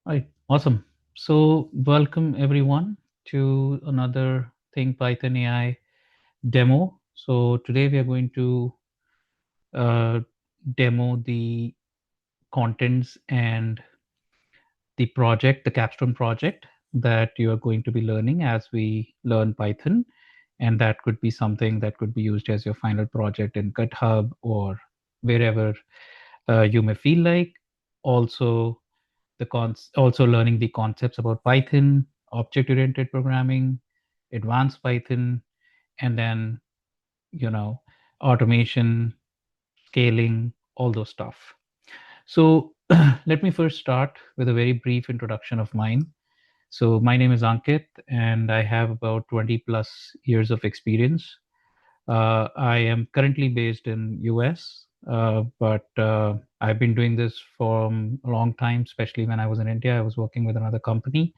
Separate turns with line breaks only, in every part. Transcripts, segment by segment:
Right, awesome. So, welcome everyone to another Think Python AI demo. So, today we are going to uh, demo the contents and the project, the capstone project that you are going to be learning as we learn Python. And that could be something that could be used as your final project in GitHub or wherever you may feel like. Also, also learning the concepts about Python, object-oriented programming, advanced Python, and then automation, scaling, all those stuff. So let me first start with a very brief introduction of mine. So my name is Ankit, and I have about 20 plus years of experience. I am currently based in US, but I've been doing this for a long time, especially when I was in India. I was working with another company,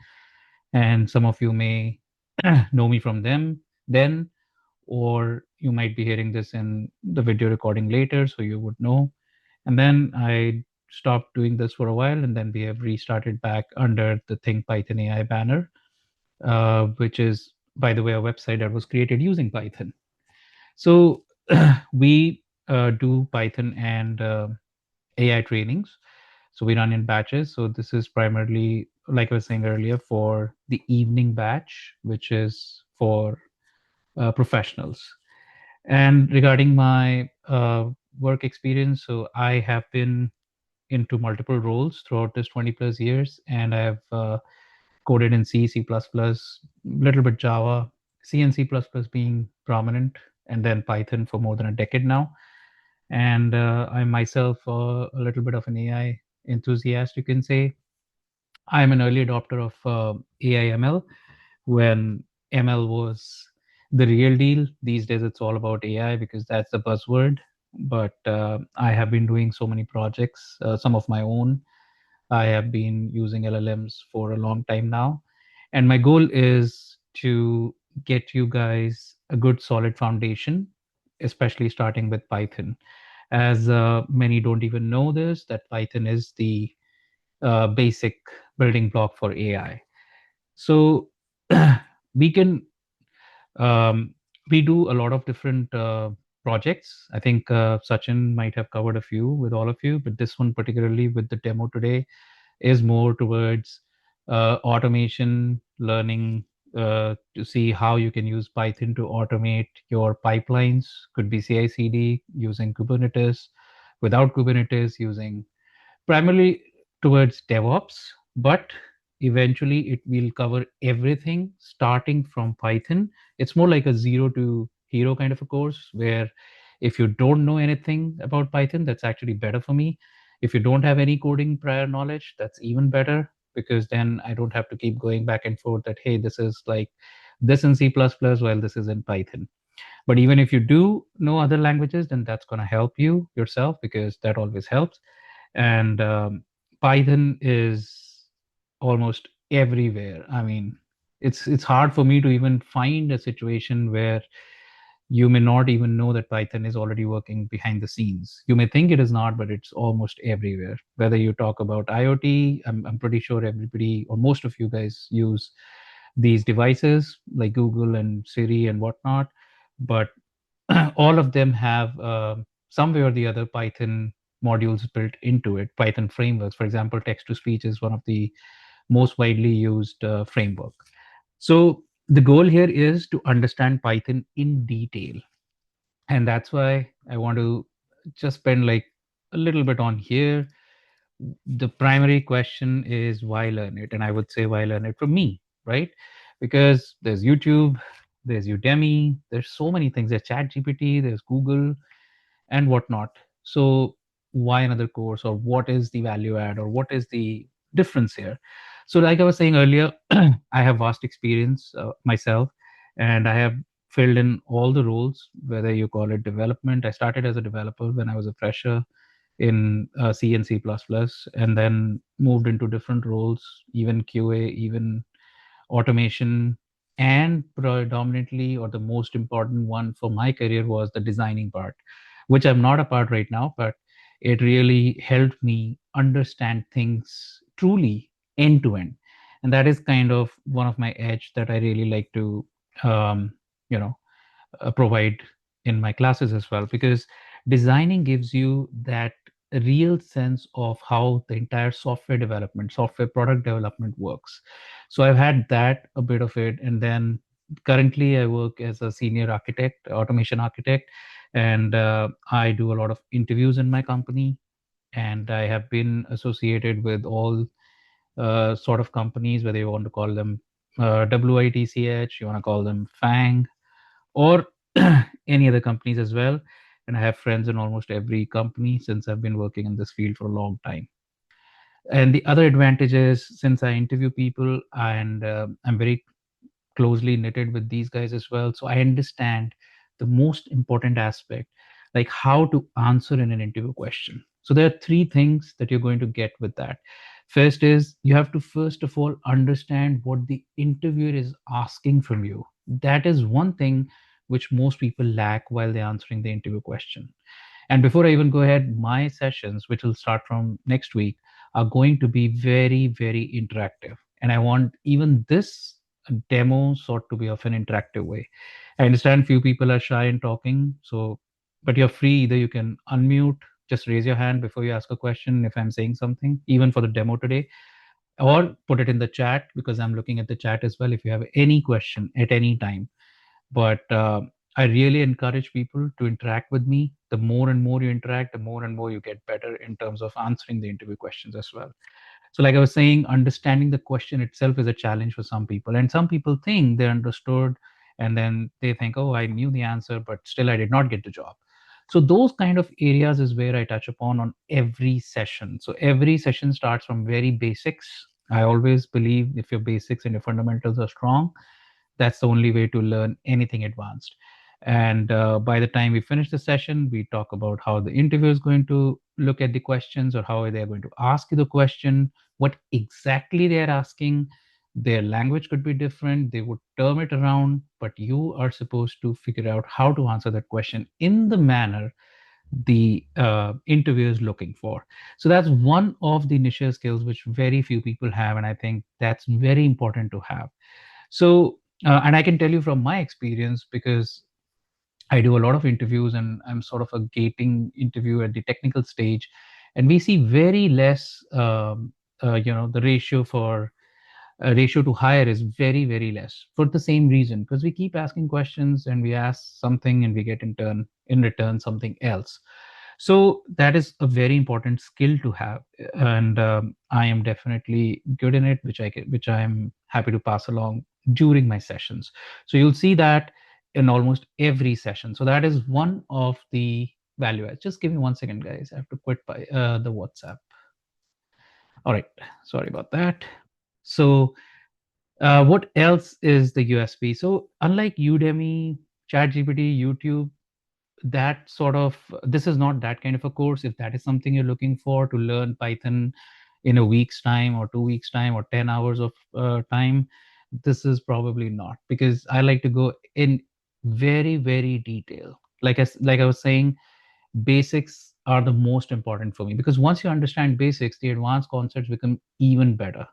and some of you may know me from them then, or you might be hearing this in the video recording later, so you would know. And then I stopped doing this for a while, and then we have restarted back under the Think Python AI banner, which is, by the way, a website that was created using Python. So we do Python and AI trainings. So we run in batches. So this is primarily, like I was saying earlier, for the evening batch, which is for professionals. And regarding my work experience, so I have been into multiple roles throughout this 20 plus years, and I have coded in C, C++, little bit Java, C and C++ being prominent, and then Python for more than a decade now. And I'm myself a little bit of an AI enthusiast, you can say. I'm an early adopter of AI ML when ML was the real deal. These days, it's all about AI because that's the buzzword. But I have been doing so many projects, some of my own. I have been using LLMs for a long time now. And my goal is to get you guys a good solid foundation, especially starting with Python. As many don't even know this, that Python is the basic building block for AI. So we can um, we do a lot of different projects. I think Sachin might have covered a few with all of you, but this one particularly with the demo today is more towards automation, learning to see how you can use Python to automate your pipelines. Could be CI/CD using Kubernetes, without Kubernetes using primarily towards DevOps, but eventually it will cover everything starting from Python. It's more like a zero to hero kind of a course where if you don't know anything about Python, that's actually better for me. If you don't have any coding prior knowledge, that's even better because then I don't have to keep going back and forth that, hey, this is like this in C++ while this is in Python. But even if you do know other languages, then that's going to help you yourself because that always helps. And Python is almost everywhere. I mean, it's hard for me to even find a situation where you may not even know that Python is already working behind the scenes. You may think it is not, but it's almost everywhere. Whether you talk about IoT, I'm pretty sure everybody or most of you guys use these devices like Google and Siri and whatnot. But all of them have some way or the other Python modules built into it, Python frameworks. For example, text to speech is one of the most widely used framework. So the goal here is to understand Python in detail. And that's why I want to just spend like a little bit on here. The primary question is why learn it? And I would say why learn it from me, right? Because there's YouTube, there's Udemy, there's so many things. There's ChatGPT, there's Google, and whatnot. So why another course, or what is the value add, or what is the difference here? So, like I was saying earlier, I have vast experience myself, and I have filled in all the roles, whether you call it development. I started as a developer when I was a fresher in C and C++, and then moved into different roles, even QA, even automation, and predominantly, or the most important one for my career was the designing part, which I'm not a part right now, but it really helped me understand things truly. end to end. And that is kind of one of my edge that I really like to um, you know provide in my classes as well, because designing gives you that real sense of how the entire software development, software product development works. So I've had that a bit of it, and then currently I work as a senior architect, automation architect, and I do a lot of interviews in my company, and I have been associated with all sort of companies, whether you want to call them WITCH, you want to call them FANG, or any other companies as well. And I have friends in almost every company since I've been working in this field for a long time. And the other advantage is, since I interview people and I'm very closely knitted with these guys as well, so I understand the most important aspect, like how to answer in an interview question. So there are three things that you're going to get with that. First is, you have to first of all understand what the interviewer is asking from you. That is one thing which most people lack while they're answering the interview question. And before I even go ahead, my sessions, which will start from next week, are going to be very, very interactive. And I want even this demo sort to be of an interactive way. I understand few people are shy in talking, so but you're free. Either you can unmute, just raise your hand before you ask a question if I'm saying something, even for the demo today, or put it in the chat, because I'm looking at the chat as well if you have any question at any time. But I really encourage people to interact with me. The more and more you interact, the more and more you get better in terms of answering the interview questions as well. So like I was saying, understanding the question itself is a challenge for some people, and some people think they understood, and then they think, oh, I knew the answer, but still I did not get the job. So those kind of areas is where I touch upon on every session. So every session starts from very basics. I always believe if your basics and your fundamentals are strong, that's the only way to learn anything advanced. And by the time we finish the session, we talk about how the interviewer is going to look at the questions, or how they're going to ask you the question, what exactly they're asking. Their language could be different, they would term it around, but you are supposed to figure out how to answer that question in the manner the interviewer is looking for. So that's one of the initial skills which very few people have, and I think that's very important to have. So, and I can tell you from my experience, because I do a lot of interviews and I'm sort of a gating interview at the technical stage, and we see very less, the ratio to hire is very, very less for the same reason, because we keep asking questions and we ask something and we get in return something else. So that is a very important skill to have, and I am definitely good in it, which I am happy to pass along during my sessions. So you'll see that in almost every session. So that is one of the value adds. Just give me 1 second, guys. I have to quit by the WhatsApp. All right, sorry about that. So what else is the USP? So unlike Udemy, ChatGPT, YouTube, that sort of, this is not that kind of a course. If that is something you're looking for to learn Python in a week's time or 2 weeks time or 10 hours of time, this is probably not, because I like to go in very, very detail. Like I was saying, basics are the most important for me, because once you understand basics, the advanced concepts become even better.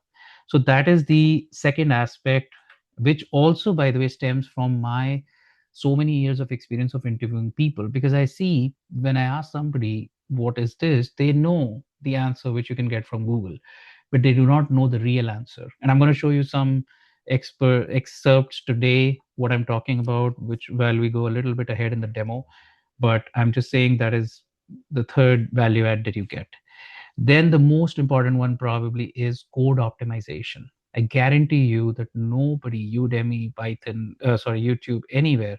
So that is the second aspect, which also, by the way, stems from my so many years of experience of interviewing people, because I see when I ask somebody what is this, they know the answer which you can get from Google, but they do not know the real answer. And I'm going to show you some expert excerpts today what I'm talking about, which while we go a little bit ahead in the demo, but I'm just saying that is the third value add that you get. Then the most important one probably is code optimization. I guarantee you that nobody, Udemy, Python, YouTube, anywhere,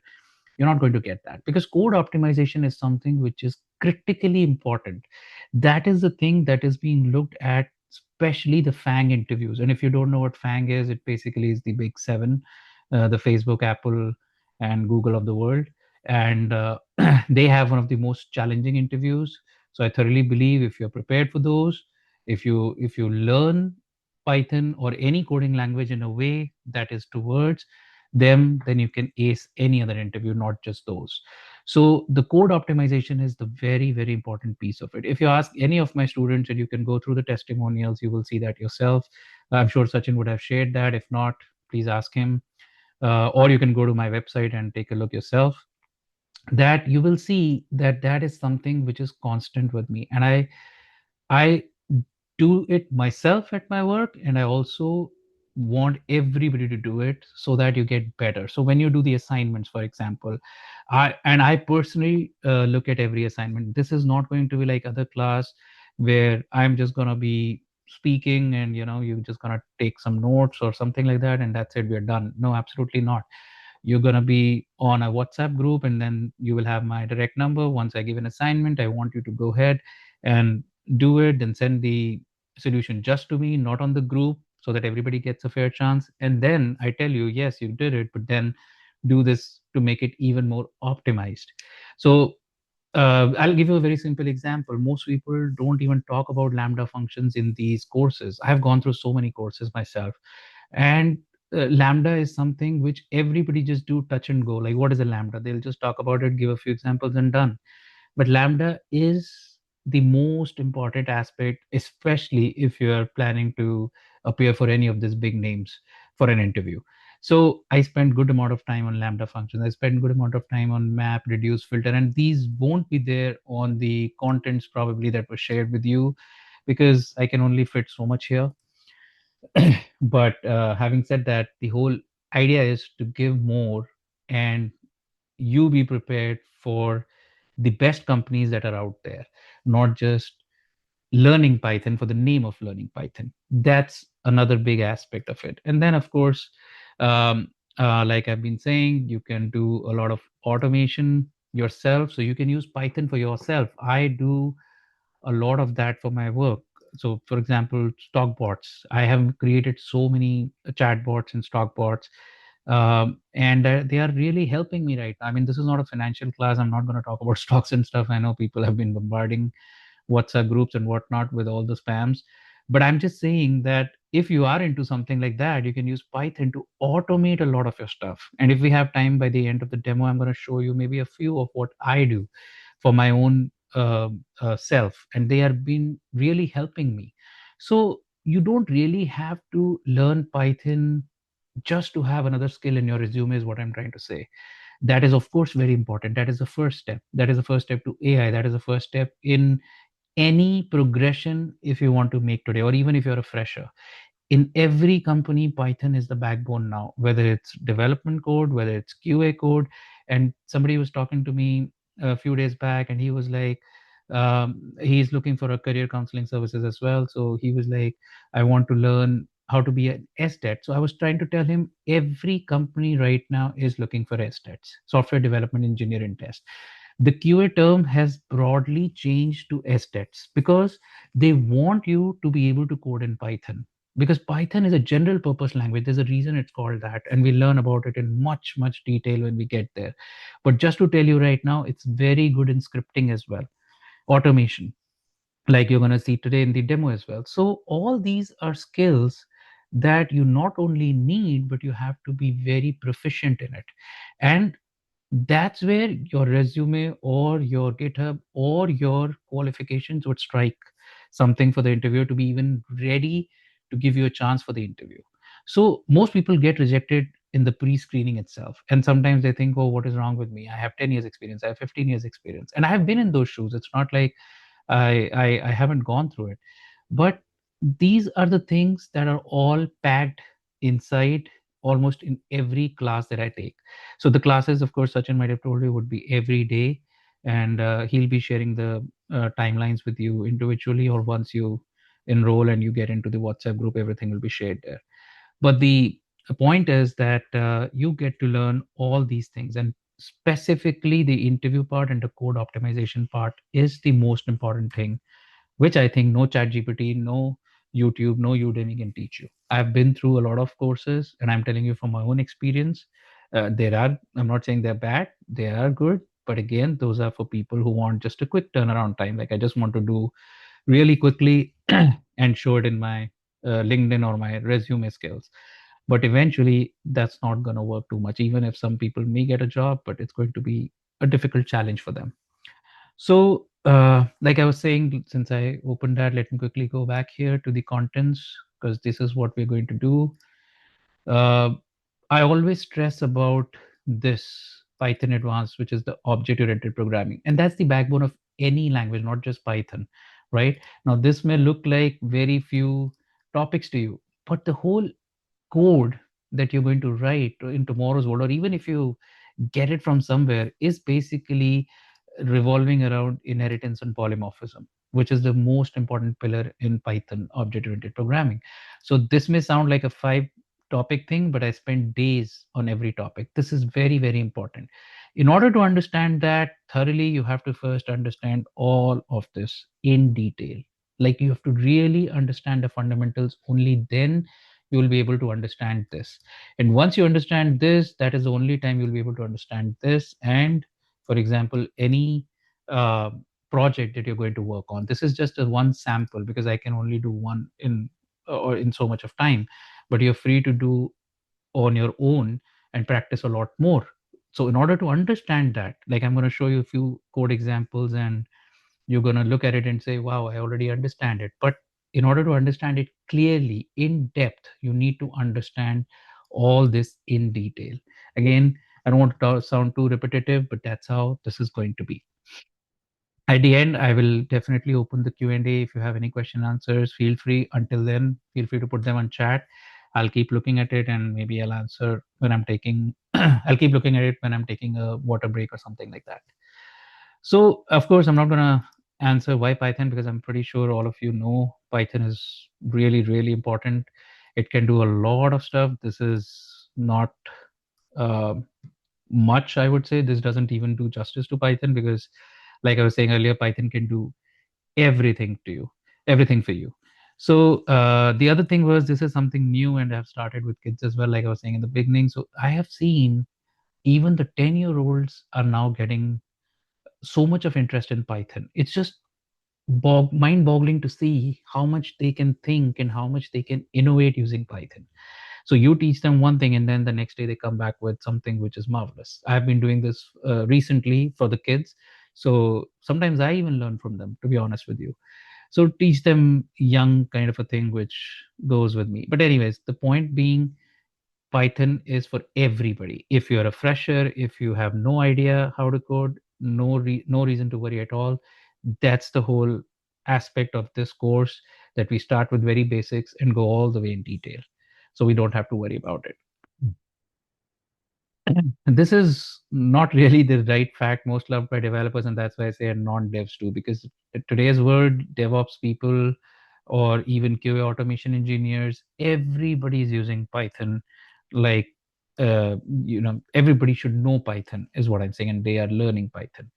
you're not going to get that, because code optimization is something which is critically important. That is the thing that is being looked at, especially the FANG interviews. And if you don't know what FANG is, it basically is the big seven, the Facebook, Apple, and Google of the world. And they have one of the most challenging interviews. So I thoroughly believe if you're prepared for those, if you learn Python or any coding language in a way that is towards them, then you can ace any other interview, not just those. So the code optimization is the very, very important piece of it. If you ask any of my students, and you can go through the testimonials, you will see that yourself. I'm sure Sachin would have shared that. If not, please ask him. Or you can go to my website and take a look yourself. That you will see that that is something which is constant with me. And I do it myself at my work, and I also want everybody to do it so that you get better. So when you do the assignments, for example, I personally look at every assignment. This is not going to be like other class where I'm just gonna be speaking and you're just gonna take some notes or something like that, and that's it, we're done. No, absolutely not. You're going to be on a WhatsApp group, and then you will have my direct number. Once I give an assignment, I want you to go ahead and do it, then send the solution just to me, not on the group, so that everybody gets a fair chance. And then I tell you, yes, you did it, but then do this to make it even more optimized. So I'll give you a very simple example. Most people don't even talk about Lambda functions in these courses. I have gone through so many courses myself, and Lambda is something which everybody just do touch and go. Like, what is a Lambda? They'll just talk about it, give a few examples, and done. But Lambda is the most important aspect, especially if you are planning to appear for any of these big names for an interview. So I spend good amount of time on Lambda functions. I spend good amount of time on map, reduce, filter, and these won't be there on the contents probably that was shared with you, because I can only fit so much here. But having said that, the whole idea is to give more, and you be prepared for the best companies that are out there, not just learning Python for the name of learning Python. That's another big aspect of it. And then, of course, um, like I've been saying, you can do a lot of automation yourself. So you can use Python for yourself. I do a lot of that for my work. So, for example, stock bots. I have created so many chat bots and stock bots, and they are really helping me right now. I mean, this is not a financial class. I'm not going to talk about stocks and stuff. I know people have been bombarding WhatsApp groups and whatnot with all the spams. But I'm just saying that if you are into something like that, you can use Python to automate a lot of your stuff. And if we have time by the end of the demo, I'm going to show you maybe a few of what I do for my own self, and they have been really helping me. So you don't really have to learn Python just to have another skill in your resume, is what I'm trying to say. That is, of course, very important. That is the first step. That is the first step to AI. That is the first step in any progression if you want to make today, or even if you're a fresher. In every company, Python is the backbone now, whether it's development code, whether it's QA code. And somebody was talking to me a few days back, and he was like, he's looking for a career counseling services as well. So he was like, I want to learn how to be an SDET. So I was trying to tell him every company right now is looking for SDETs, software development engineer and test. The QA term has broadly changed to SDETs because they want you to be able to code in Python, because Python is a general purpose language. There's a reason it's called that, and we learn about it in much, much detail when we get there. But just to tell you right now, it's very good in scripting as well, automation, like you're going to see today in the demo as well. So all these are skills that you not only need, but you have to be very proficient in it. And that's where your resume or your GitHub or your qualifications would strike something for the interviewer to be even ready to give you a chance for the interview. So most people get rejected in the pre-screening itself, and sometimes they think, oh, what is wrong with me? I have 10 years experience, I have 15 years experience, and I have been in those shoes. It's not like I haven't gone through it. But these are the things that are all packed inside almost in every class that I take. So the classes, of course, Sachin might have told you, would be every day, and he'll be sharing the timelines with you individually, or once you enroll and you get into the WhatsApp group, everything will be shared there. But the point is that you get to learn all these things, and specifically the interview part and the code optimization part is the most important thing, which I think no chat GPT, no YouTube, no Udemy can teach you. I've been through a lot of courses, and I'm telling you from my own experience, I'm not saying they're bad, they are good. But again, those are for people who want just a quick turnaround time. Like, I just want to do really quickly and show it in my LinkedIn or my resume skills. But eventually, that's not going to work too much, even if some people may get a job, but it's going to be a difficult challenge for them. So, like I was saying, since I opened that, let me quickly go back here to the contents because this is what we're going to do. Uh, I always stress about this Python Advanced, which is the object-oriented programming, and that's the backbone of any language, not just Python, right? Now, this may look like very few topics to you, but the whole code that you're going to write in tomorrow's world, or even if you get it from somewhere, is basically revolving around inheritance and polymorphism, which is the most important pillar in Python object oriented programming. So, this may sound like a five topic thing, but I spent days on every topic. This is very, very important. In order to understand that thoroughly, you have to first understand all of this in detail. Like you have to really understand the fundamentals, only then you will be able to understand this. And once you understand this, that is the only time you'll be able to understand this. And for example, any uh, project that you're going to work on, this is just a one sample because I can only do one in or in so much of time, but you're free to do on your own and practice a lot more. So in order to understand that, like I'm going to show you a few code examples, and you're going to look at it and say, wow, I already understand it. But in order to understand it clearly, in depth, you need to understand all this in detail. Again, I don't want to sound too repetitive, but that's how this is going to be. At the end, I will definitely open the Q&A. If you have any question answers, feel free. Until then, feel free to put them on chat. I'll keep looking at it, and maybe I'll answer when I'm taking I'll keep looking at it when I'm taking a water break or something like that. So, of course, I'm not going to answer why Python, because I'm pretty sure all of you know Python is really, really important. It can do a lot of stuff. This is not uh, much, I would say. This doesn't even do justice to Python because, like I was saying earlier, Python can do everything to you, everything for you. So the other thing was, this is something new, and I've started with kids as well, like I was saying in the beginning. So I have seen even the 10-year-olds are now getting so much of interest in Python. It's just mind-boggling to see how much they can think and how much they can innovate using Python. So you teach them one thing, and then the next day they come back with something which is marvelous. I've been doing this recently for the kids. So sometimes I even learn from them, to be honest with you. So teach them young kind of a thing, which goes with me. But anyways, the point being, Python is for everybody. If you're a fresher, if you have no idea how to code, no reason to worry at all. That's the whole aspect of this course, that we start with very basics and go all the way in detail. So we don't have to worry about it. And this is not really the right fact, most loved by developers, and that's why I say non-devs too, because in today's world, DevOps people or even QA automation engineers, everybody is using Python. Like, everybody should know Python, is what I'm saying, and they are learning Python.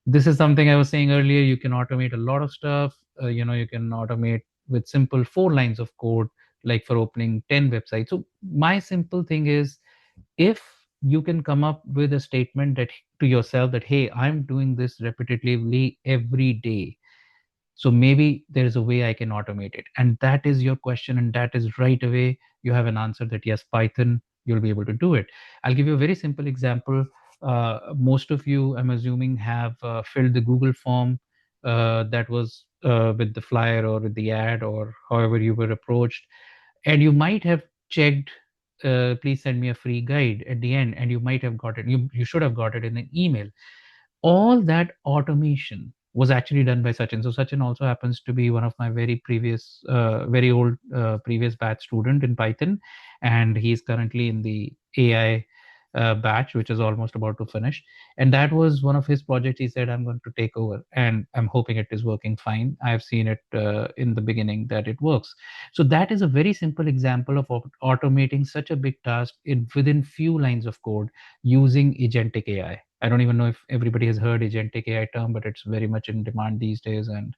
This is something I was saying earlier. You can automate a lot of stuff. You can automate with simple 4 lines of code, like for opening 10 websites. So my simple thing is, if you can come up with a statement that to yourself that, hey, I'm doing this repetitively every day, so maybe there is a way I can automate it, and that is your question, and that is right away you have an answer that yes, Python, you'll be able to do it. I'll give you a very simple example. Most of you, I'm assuming, have filled the Google form that was with the flyer or with the ad or however you were approached, and you might have checked, please send me a free guide at the end, and you might have got it, you should have got it in an email. All that automation was actually done by Sachin. So Sachin also happens to be one of my very old previous batch student in Python, and he's currently in the AI batch, which is almost about to finish. And that was one of his projects. He said, "I'm going to take over," and I'm hoping it is working fine. I've seen it in the beginning that it works. So that is a very simple example of automating such a big task in within few lines of code using agentic AI. I don't even know if everybody has heard agentic AI term, but it's very much in demand these days, and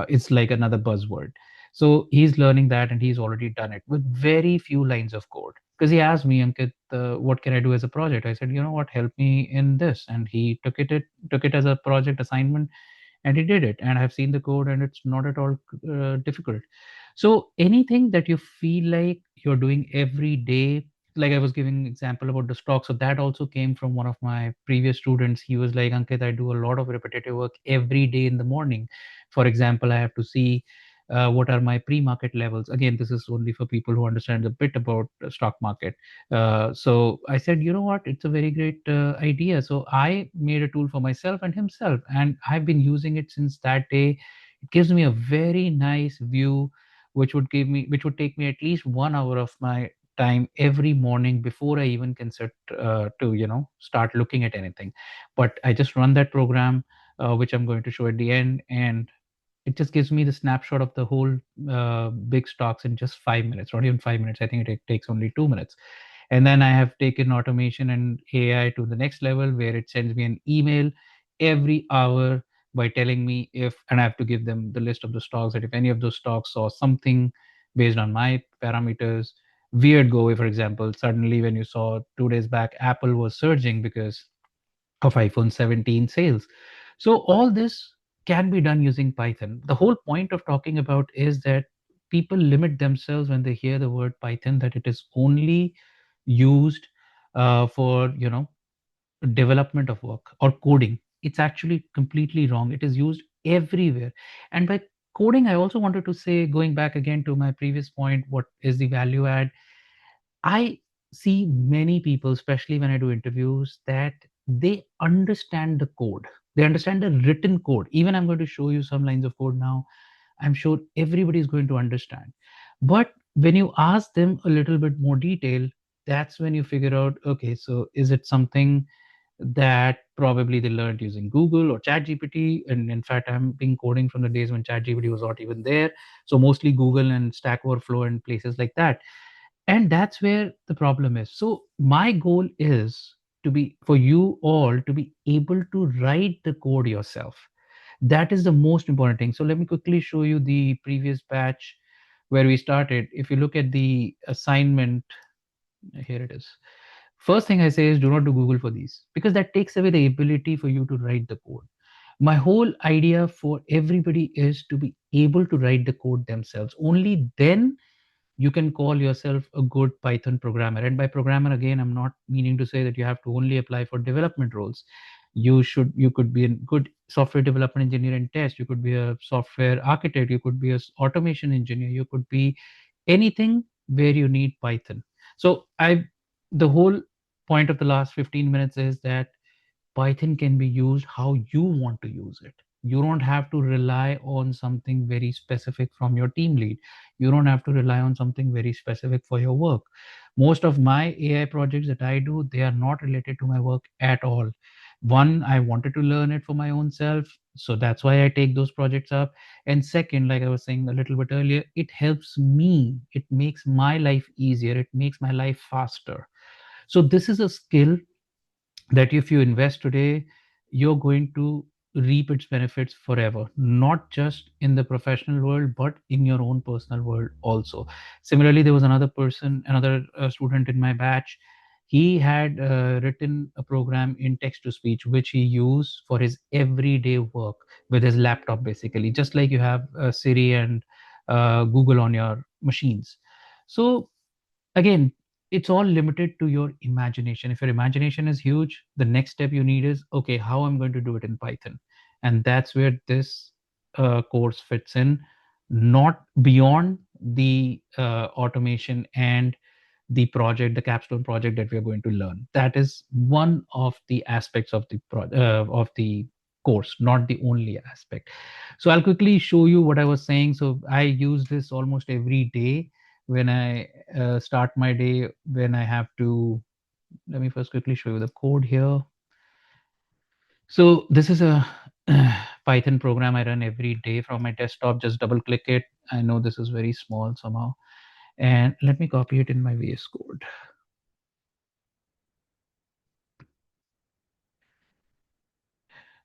it's like another buzzword. So he's learning that, and he's already done it with very few lines of code. Because he asked me, Ankit, what can I do as a project? I said, you know what, help me in this, and he took it as a project assignment, and he did it. And I've seen the code, and it's not at all difficult. So anything that you feel like you're doing every day, like I was giving example about the stock. So that also came from one of my previous students. He was like, Ankit, I do a lot of repetitive work every day in the morning. For example, I have to see what are my pre-market levels. Again, this is only for people who understand a bit about the stock market. So I said, you know what, it's a very great idea. So I made a tool for myself and himself, and I've been using it since that day. It gives me a very nice view, which would take me at least 1 hour of my time every morning before I even can sit to start looking at anything. But I just run that program, which I'm going to show at the end, and it just gives me the snapshot of the whole big stocks in just 5 minutes, not even 5 minutes. I think it takes only 2 minutes. And then I have taken automation and AI to the next level, where it sends me an email every hour by telling me if, and I have to give them the list of the stocks, that if any of those stocks saw something based on my parameters, weird go away. For example, suddenly when you saw 2 days back, Apple was surging because of iPhone 17 sales. So all this can be done using Python. The whole point of talking about is that people limit themselves when they hear the word Python, that it is only used for development of work or coding. It's actually completely wrong. It is used everywhere. And by coding, I also wanted to say, going back again to my previous point, what is the value add? I see many people, especially when I do interviews, that they understand the code. They understand the written code. Even I'm going to show you some lines of code now. I'm sure everybody is going to understand. But when you ask them a little bit more detail, that's when you figure out, okay, so is it something that probably they learned using Google or ChatGPT? And in fact, I'm been coding from the days when ChatGPT was not even there. So mostly Google and Stack Overflow and places like that. And that's where the problem is. So my goal is to be for you all to be able to write the code yourself. That is the most important thing. So let me quickly show you the previous batch where we started. If you look at the assignment, here it is. First thing I say is, do not do Google for these, because that takes away the ability for you to write the code. My whole idea for everybody is to be able to write the code themselves. Only then you can call yourself a good Python programmer. And by programmer, again, I'm not meaning to say that you have to only apply for development roles. You could be a good software development engineer and test. You could be a software architect. You could be a automation engineer. You could be anything where you need Python. So the whole point of the last 15 minutes is that Python can be used how you want to use it. You don't have to rely on something very specific from your team lead. You don't have to rely on something very specific for your work. Most of my AI projects that I do, they are not related to my work at all. One, I wanted to learn it for my own self. So that's why I take those projects up. And second, like I was saying a little bit earlier, it helps me. It makes my life easier. It makes my life faster. So this is a skill that if you invest today, you're going to reap its benefits forever, not just in the professional world, but in your own personal world also. Similarly, there was another student in my batch. He had written a program in text to speech, which he used for his everyday work with his laptop, basically, just like you have Siri and Google on your machines. So again, it's all limited to your imagination. If your imagination is huge, the next step you need is, okay, how I'm going to do it in Python. And that's where this course fits in, not beyond the automation and the capstone project that we are going to learn. That is one of the aspects of the course, not the only aspect. So I'll quickly show you what I was saying. So I use this almost every day when I start my day, when I have to. Let me first quickly show you the code here. So this is a Python program I run every day from my desktop. Just double click it. I know this is very small somehow. And let me copy it in my VS Code.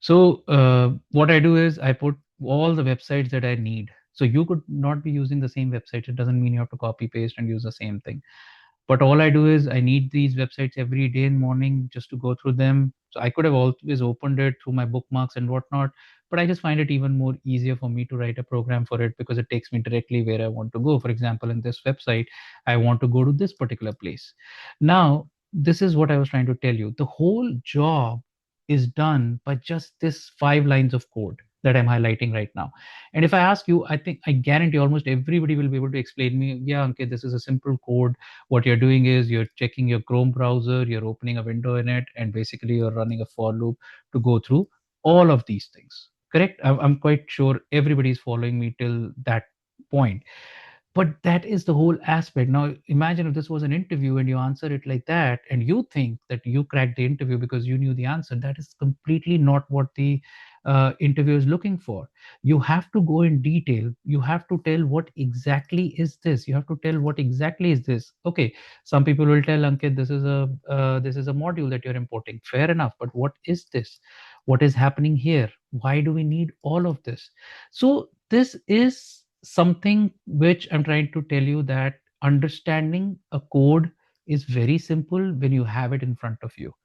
So what I do is I put all the websites that I need. So you could not be using the same website. It doesn't mean you have to copy paste and use the same thing. But all I do is I need these websites every day in morning just to go through them. So I could have always opened it through my bookmarks and whatnot, but I just find it even more easier for me to write a program for it because it takes me directly where I want to go. For example, in this website, I want to go to this particular place. Now, this is what I was trying to tell you. The whole job is done by just this 5 lines of code that I'm highlighting right now. And if I ask you, I guarantee almost everybody will be able to explain me, yeah, okay, this is a simple code. What you're doing is you're checking your Chrome browser, you're opening a window in it, and basically you're running a for loop to go through all of these things. Correct? I'm quite sure everybody's following me till that point. But that is the whole aspect. Now imagine if this was an interview and you answer it like that, and you think that you cracked the interview because you knew the answer. That is completely not what the interview is looking for. You have to go in detail. You have to tell what exactly is this. You have to tell what exactly is this. Okay, some people will tell, Ankit, this is a module that you're importing. Fair enough, but what is this? What is happening here? Why do we need all of this? So this is something which I'm trying to tell you, that understanding a code is very simple when you have it in front of you.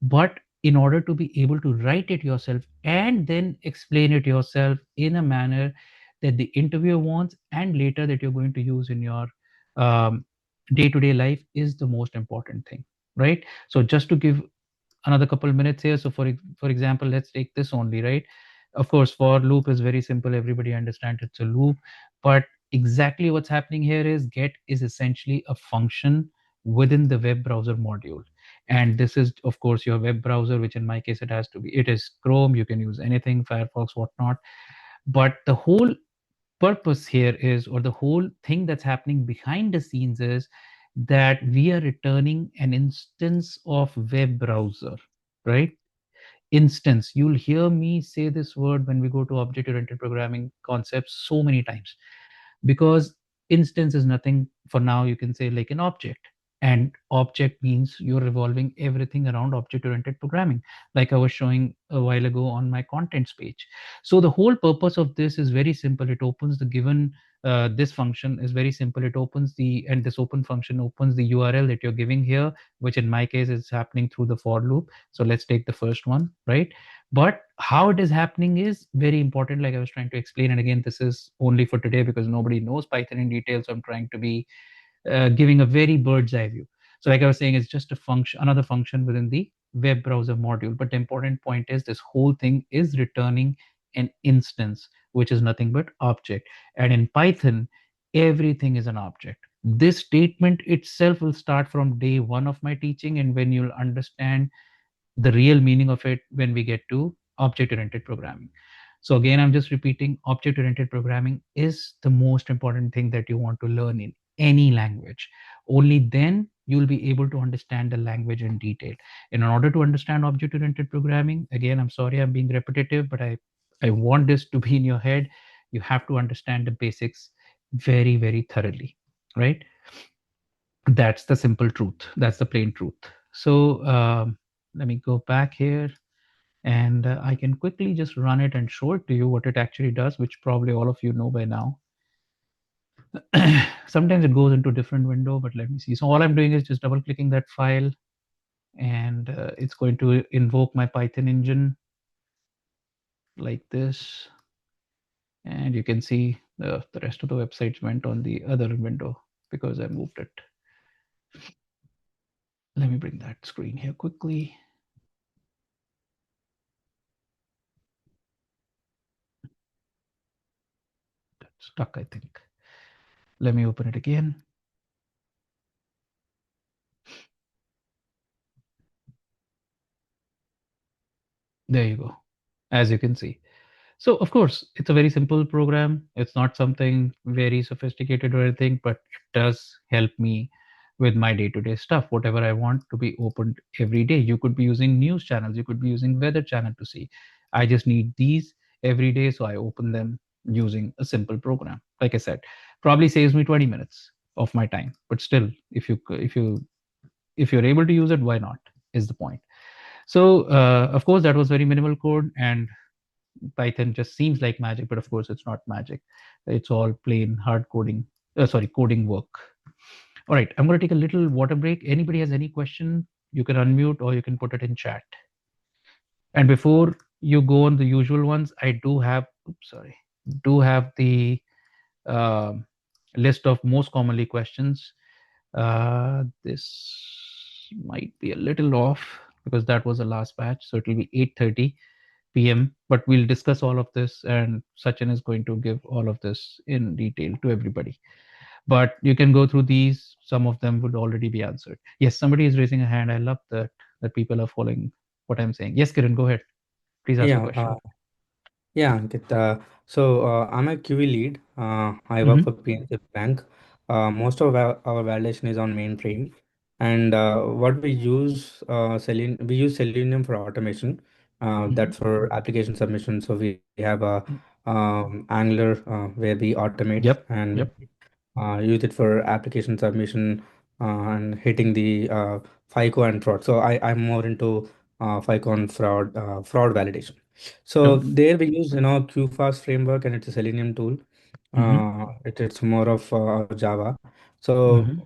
But in order to be able to write it yourself and then explain it yourself in a manner that the interviewer wants and later that you're going to use in your um, day-to-day life is the most important thing, right? So just to give another couple minutes here. So for example, let's take this only, right? Of course, for loop is very simple. Everybody understands it's a loop, but exactly what's happening here is get is essentially a function within the web browser module. And this is, of course, your web browser, which in my case, it is Chrome. You can use anything, Firefox, whatnot. But the whole purpose here is, or the whole thing that's happening behind the scenes is that we are returning an instance of web browser, right? Instance. You'll hear me say this word when we go to object oriented programming concepts so many times, because instance is nothing for now. You can say like an object, and object means you're revolving everything around object oriented programming, like I was showing a while ago on my contents page. So the whole purpose of this is very simple. It opens the given this function is very simple. It opens the, and this open function opens the URL that you're giving here, which in my case is happening through the for loop. So let's take the first one, right? But how it is happening is very important, like I was trying to explain. And again, this is only for today because nobody knows Python in detail. So I'm trying to be giving a very bird's eye view. So like I was saying, it's just a function, another function within the web browser module. But the important point is this whole thing is returning an instance, which is nothing but object. And in Python, everything is an object. This statement itself will start from day one of my teaching. And when you'll understand the real meaning of it when we get to object oriented programming. So again, I'm just repeating, object oriented programming is the most important thing that you want to learn in any language. Only then you'll be able to understand the language in detail. And in order to understand object oriented programming, again, I'm sorry I'm being repetitive, but I want this to be in your head. You have to understand the basics very, very thoroughly, right? That's the simple truth. That's the plain truth. So let me go back here, and I can quickly just run it and show it to you what it actually does, which probably all of you know by now. Sometimes it goes into different window, but let me see. So all I'm doing is just double clicking that file, and it's going to invoke my Python engine like this. And you can see the rest of the websites went on the other window because I moved it. Let me bring that screen here quickly. That's stuck, I think. Let me open it again. There you go. As you can see. So of course, it's a very simple program. It's not something very sophisticated or anything, but it does help me with my day-to-day stuff. Whatever I want to be opened every day. You could be using news channels, you could be using weather channel to see. I just need these every day, so I open them using a simple program. Like I said, probably saves me 20 minutes of my time. But still, if you're able to use it, why not? Is the point. So of course, that was very minimal code, and Python just seems like magic, but of course it's not magic. It's all plain hard coding, coding work. All right, I'm going to take a little water break. Anybody has any question, you can unmute or you can put it in chat. And before you go on the usual ones. I do have, oops, sorry, do have the um list of most commonly questions. This might be a little off because that was the last batch, so it will be 8:30 p.m. But we'll discuss all of this, and Sachin is going to give all of this in detail to everybody. But you can go through these. Some of them would already be answered. Yes, somebody is raising a hand. I love that people are following what I'm saying. Yes, Kiran, go ahead. Please ask your
Yeah,
question.
yeah, Ankit. I'm a QE lead. I work
Mm-hmm.
for PNC Bank. Most of our validation is on mainframe, and what we use we use Selenium for automation.
Mm-hmm.
That's for application submission. So we have a Angular where we automate
Yep.
and
Yep.
use it for application submission and hitting the FICO and fraud. So I'm more into FICO and fraud validation. So
Yep.
there we use QFast framework, and it's a Selenium tool.
Mm-hmm.
It's more of Java. So
Mm-hmm.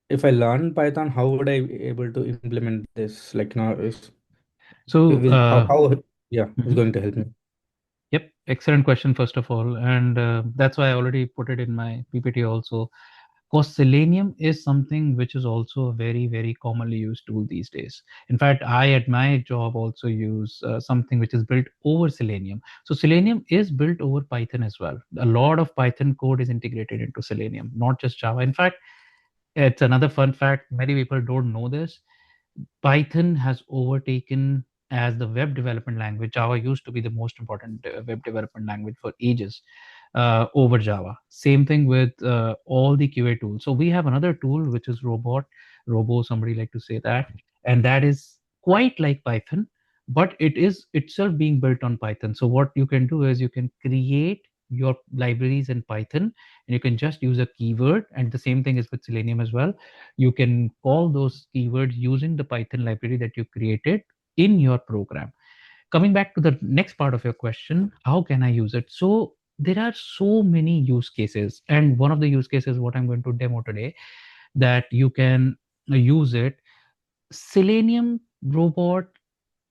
if I learn Python, how would I be able to implement this? Like
So,
how yeah, it's
mhm.
going to help me.
Yep, excellent question, first of all. And that's why I already put it in my PPT also. Because Selenium is something which is also a very, very commonly used tool these days. In fact, I at my job also use something which is built over Selenium. So Selenium is built over Python as well. A lot of Python code is integrated into Selenium, not just Java. In fact, it's another fun fact. Many people don't know this. Python has overtaken as the web development language. Java used to be the most important web development language for ages over Java. Same thing with all the QA tools. So we have another tool which is Robo, somebody like to say that, and that is quite like Python, but it is itself being built on Python. So what you can do is you can create your libraries in Python, and you can just use a keyword. And the same thing is with Selenium as well. You can call those keywords using the Python library that you created in your program. Coming back to the next part of your question, how can I use it? So there are so many use cases, and one of the use cases what I'm going to demo today, that you can use it. Selenium, Robot,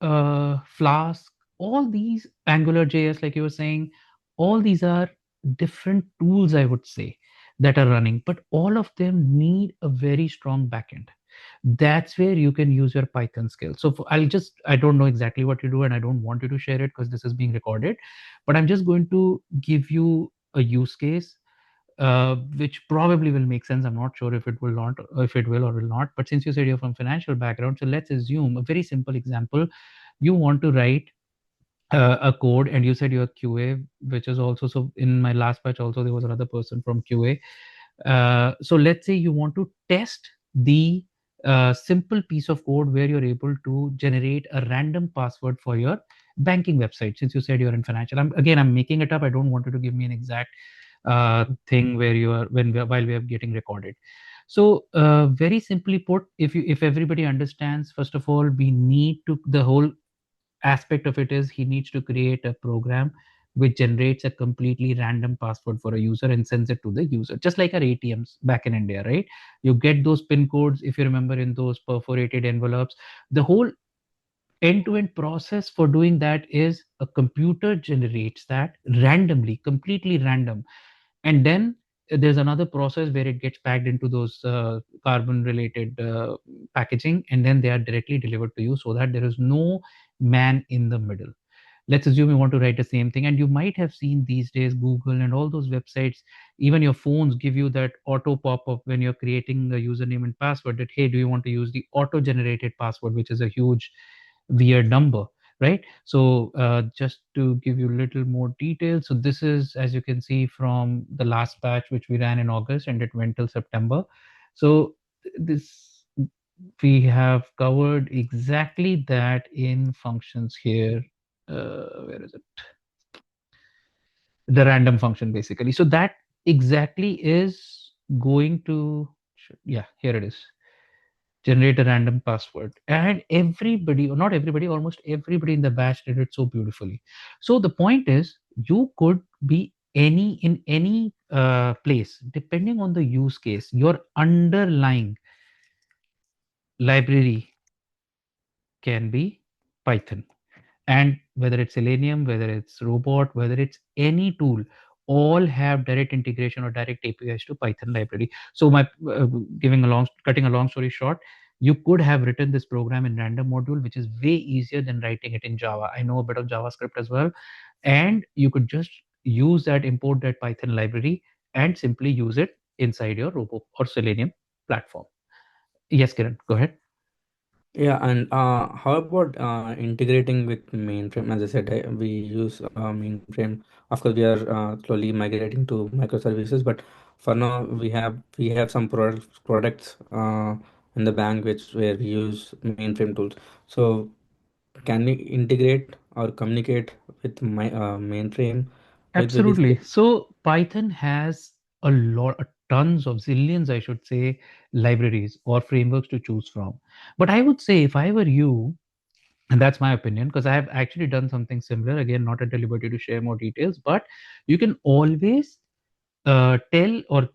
Flask, all these Angular JS, like you were saying, all these are different tools, I would say, that are running, but all of them need a very strong backend. That's where you can use your Python skills. So I don't know exactly what you do, and I don't want you to share it because this is being recorded, but I'm just going to give you a use case which probably will make sense. I'm not sure if it will not, if it will or will not. But since you said you're from financial background, so let's assume a very simple example. You want to write a code, and you said you're QA, which is also, so in my last batch also there was another person from QA. So let's say you want to test the simple piece of code where you're able to generate a random password for your banking website. Since you said you're in financial, I'm making it up. I don't want you to give me an exact thing where you are while we are getting recorded. So very simply put, if everybody understands, first of all, we need to, the whole aspect of it is he needs to create a program which generates a completely random password for a user and sends it to the user, just like our ATMs back in India, right? You get those pin codes, if you remember, in those perforated envelopes. The whole end-to-end process for doing that is a computer generates that randomly, completely random, and then there's another process where it gets packed into those carbon related packaging, and then they are directly delivered to you, so that there is no man in the middle. Let's assume you want to write the same thing, and you might have seen these days Google and all those websites, even your phones give you that auto pop-up when you're creating a username and password, that hey, do you want to use the auto generated password, which is a huge weird number, right? So just to give you a little more detail, so this is, as you can see, from the last batch which we ran in August, and it went till September. So this, we have covered exactly that in functions here. Where is it? The random function, basically. So that exactly is going to, yeah, here it is, generate a random password. And everybody, or not everybody, almost everybody in the batch did it so beautifully. So the point is, you could be in any place, depending on the use case. Your underlying library can be Python. And whether it's Selenium, whether it's Robot, whether it's any tool, all have direct integration or direct APIs to Python library. So my cutting a long story short, you could have written this program in random module, which is way easier than writing it in Java. I know a bit of JavaScript as well, and you could just use that, import that Python library, and simply use it inside your Robo or Selenium platform. Yes, Kiran, go ahead.
Yeah, and how about integrating with mainframe? As I said, we use mainframe. Of course, we are slowly migrating to microservices, but for now, we have some products in the bank which where we use mainframe tools. So, can we integrate or communicate with my mainframe with this?
Absolutely. So Python has tons of zillions, I should say, libraries or frameworks to choose from. But I would say if I were you, and that's my opinion, because I have actually done something similar, again, not at the liberty to share more details, but you can always tell or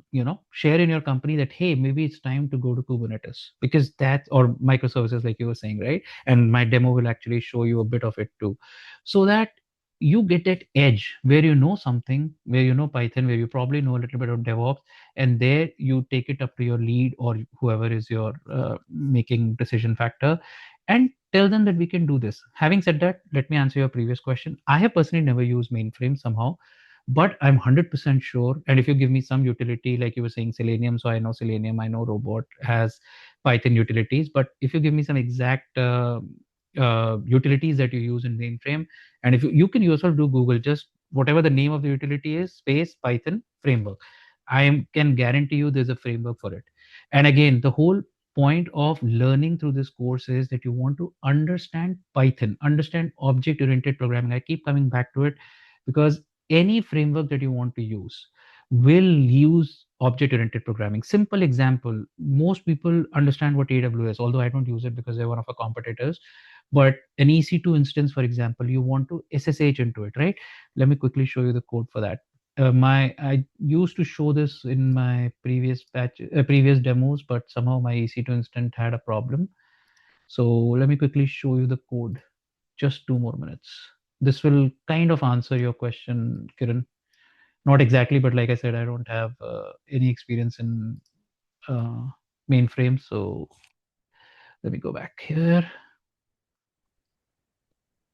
share in your company that hey, maybe it's time to go to Kubernetes, because that's or microservices, like you were saying, right? And my demo will actually show you a bit of it too, so that you get that edge where you know something, where you know Python, where you probably know a little bit of DevOps, and there you take it up to your lead or whoever is your making decision factor, and tell them that we can do this. Having said that, let me answer your previous question. I have personally never used mainframe somehow, but I'm 100% sure. And if you give me some utility, like you were saying Selenium, so I know Selenium, I know Robot has Python utilities. But if you give me some exact utilities that you use in mainframe, and if you can yourself do Google, just whatever the name of the utility is, space Python framework, can guarantee you there's a framework for it. And again, the whole point of learning through this course is that you want to understand Python, understand object oriented programming. I keep coming back to it because any framework that you want to use will use object oriented programming. Simple example, most people understand what AWS, although I don't use it because they're one of our competitors. But an EC2 instance, for example, you want to SSH into it, right? Let me quickly show you the code for that. My I used to show this in my previous demos, but somehow my EC2 instance had a problem. So let me quickly show you the code. Just 2 more minutes. This will kind of answer your question, Kiran. Not exactly, but like I said, I don't have any experience in uh, mainframe. So let me go back here.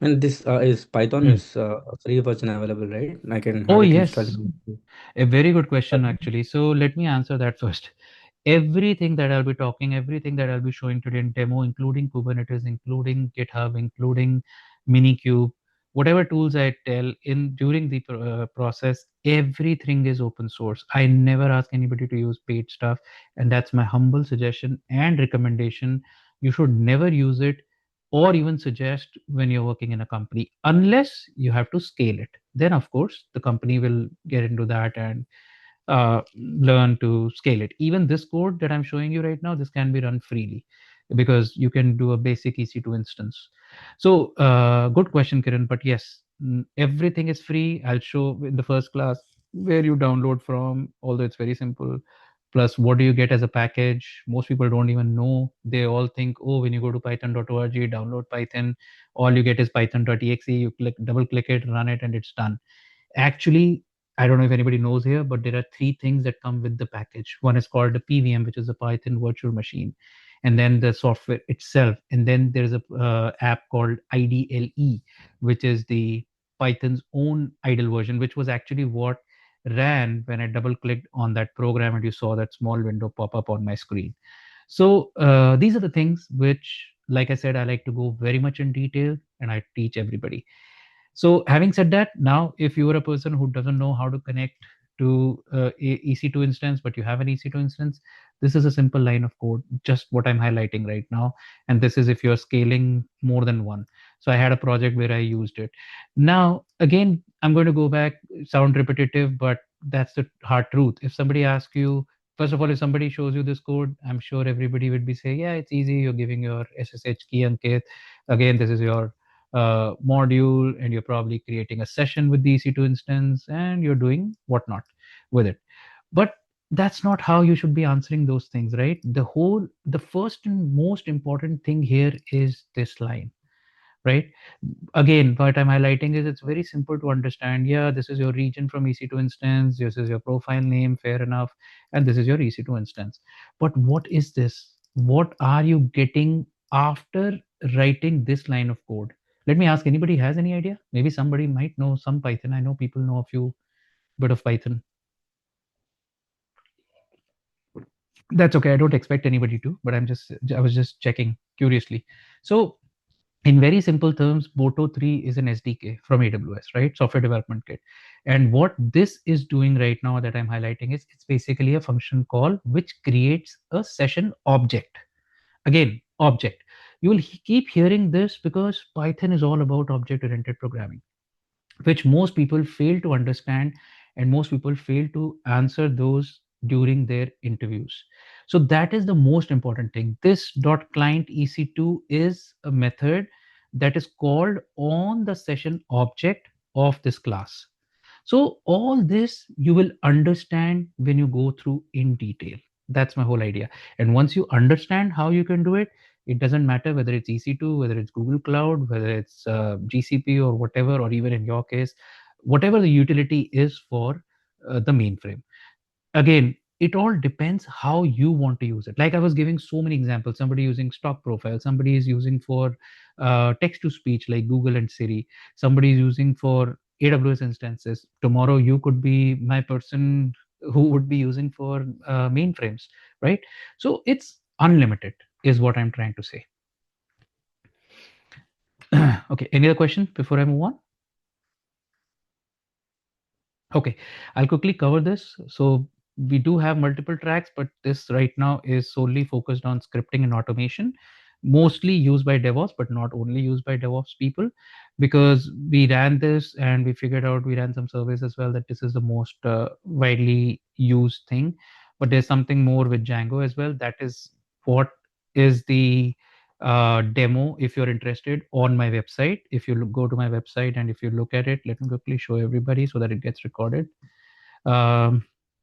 And this is Python
Hmm.
is a free version available, right? I can have
Oh,
it installed.
yes. A very good question, actually. So let me answer that first. Everything that I'll be talking, everything that I'll be showing today in demo, including Kubernetes, including GitHub, including Minikube, whatever tools I tell in during the process, everything is open source. I never ask anybody to use paid stuff, and that's my humble suggestion and recommendation. You should never use it or even suggest when you're working in a company unless you have to scale it. Then of course the company will get into that and learn to scale it. Even this code that I'm showing you right now, this can be run freely because you can do a basic EC2 instance. So good question, Kiran. But yes, everything is free. I'll show in the first class where you download from, although it's very simple. Plus, what do you get as a package? Most people don't even know. They all think, oh, when you go to python.org, download Python, all you get is python.exe. You double click it, run it, and it's done. Actually, I don't know if anybody knows here, but there are three things that come with the package. One is called the PVM, which is a Python virtual machine, and then the software itself, and then there's a app called IDLE, which is the Python's own idle version, which was actually what ran when I double clicked on that program and you saw that small window pop up on my screen. So these are the things which, like I said, I like to go very much in detail and I teach everybody. So having said that, now if you are a person who doesn't know how to connect to EC2 instance, but you have an EC2 instance, this is a simple line of code, just what I'm highlighting right now. And this is if you're scaling more than one. So I had a project where I used it. Now, again, I'm going to go back, sound repetitive, but that's the hard truth. If somebody asks you, first of all, if somebody shows you this code, I'm sure everybody would be saying, yeah, it's easy. You're giving your SSH key, Ankit. Again, this is your module, and you're probably creating a session with the EC2 instance and you're doing whatnot with it. But that's not how you should be answering those things, right? The first and most important thing here is this line. right? Again, what I'm highlighting is it's very simple to understand. Yeah, this is your region from EC2 instance, this is your profile name, fair enough, and this is your EC2 instance. But what is this? What are you getting after writing this line of code? Let me ask, anybody has any idea? Maybe somebody might know some Python. I know people know a few bit of Python. That's okay. I don't expect anybody to, but I was just checking curiously. So in very simple terms, Boto 3 is an SDK from AWS, right? Software Development Kit. And what this is doing right now that I'm highlighting is it's basically a function call which creates a session object. Again, object. You will keep hearing this because Python is all about object oriented programming, which most people fail to understand, and most people fail to answer those during their interviews. So that is the most important thing. This dot client ec2 is a method that is called on the session object of this class. So all this you will understand when you go through in detail. That's my whole idea. And once you understand how you can do it, it doesn't matter whether it's EC2, whether it's Google Cloud, whether it's GCP or whatever, or even in your case, whatever the utility is for the mainframe. Again, it all depends how you want to use it. Like I was giving so many examples, somebody using stock profile, somebody is using for text to speech like Google and Siri, somebody is using for AWS instances. Tomorrow you could be my person who would be using for mainframes, right? So it's unlimited is what I'm trying to say. Okay, any other question before I move on? Okay, I'll quickly cover this. So we do have multiple tracks, but this right now is solely focused on scripting and automation, mostly used by DevOps, but not only used by DevOps people, because we ran this and we figured out, we ran some surveys as well, that this is the most widely used thing. But there's something more with Django as well. That is what is the demo, if you're interested, on my website. If you go to my website and if you look at it, let me quickly show everybody so that it gets recorded.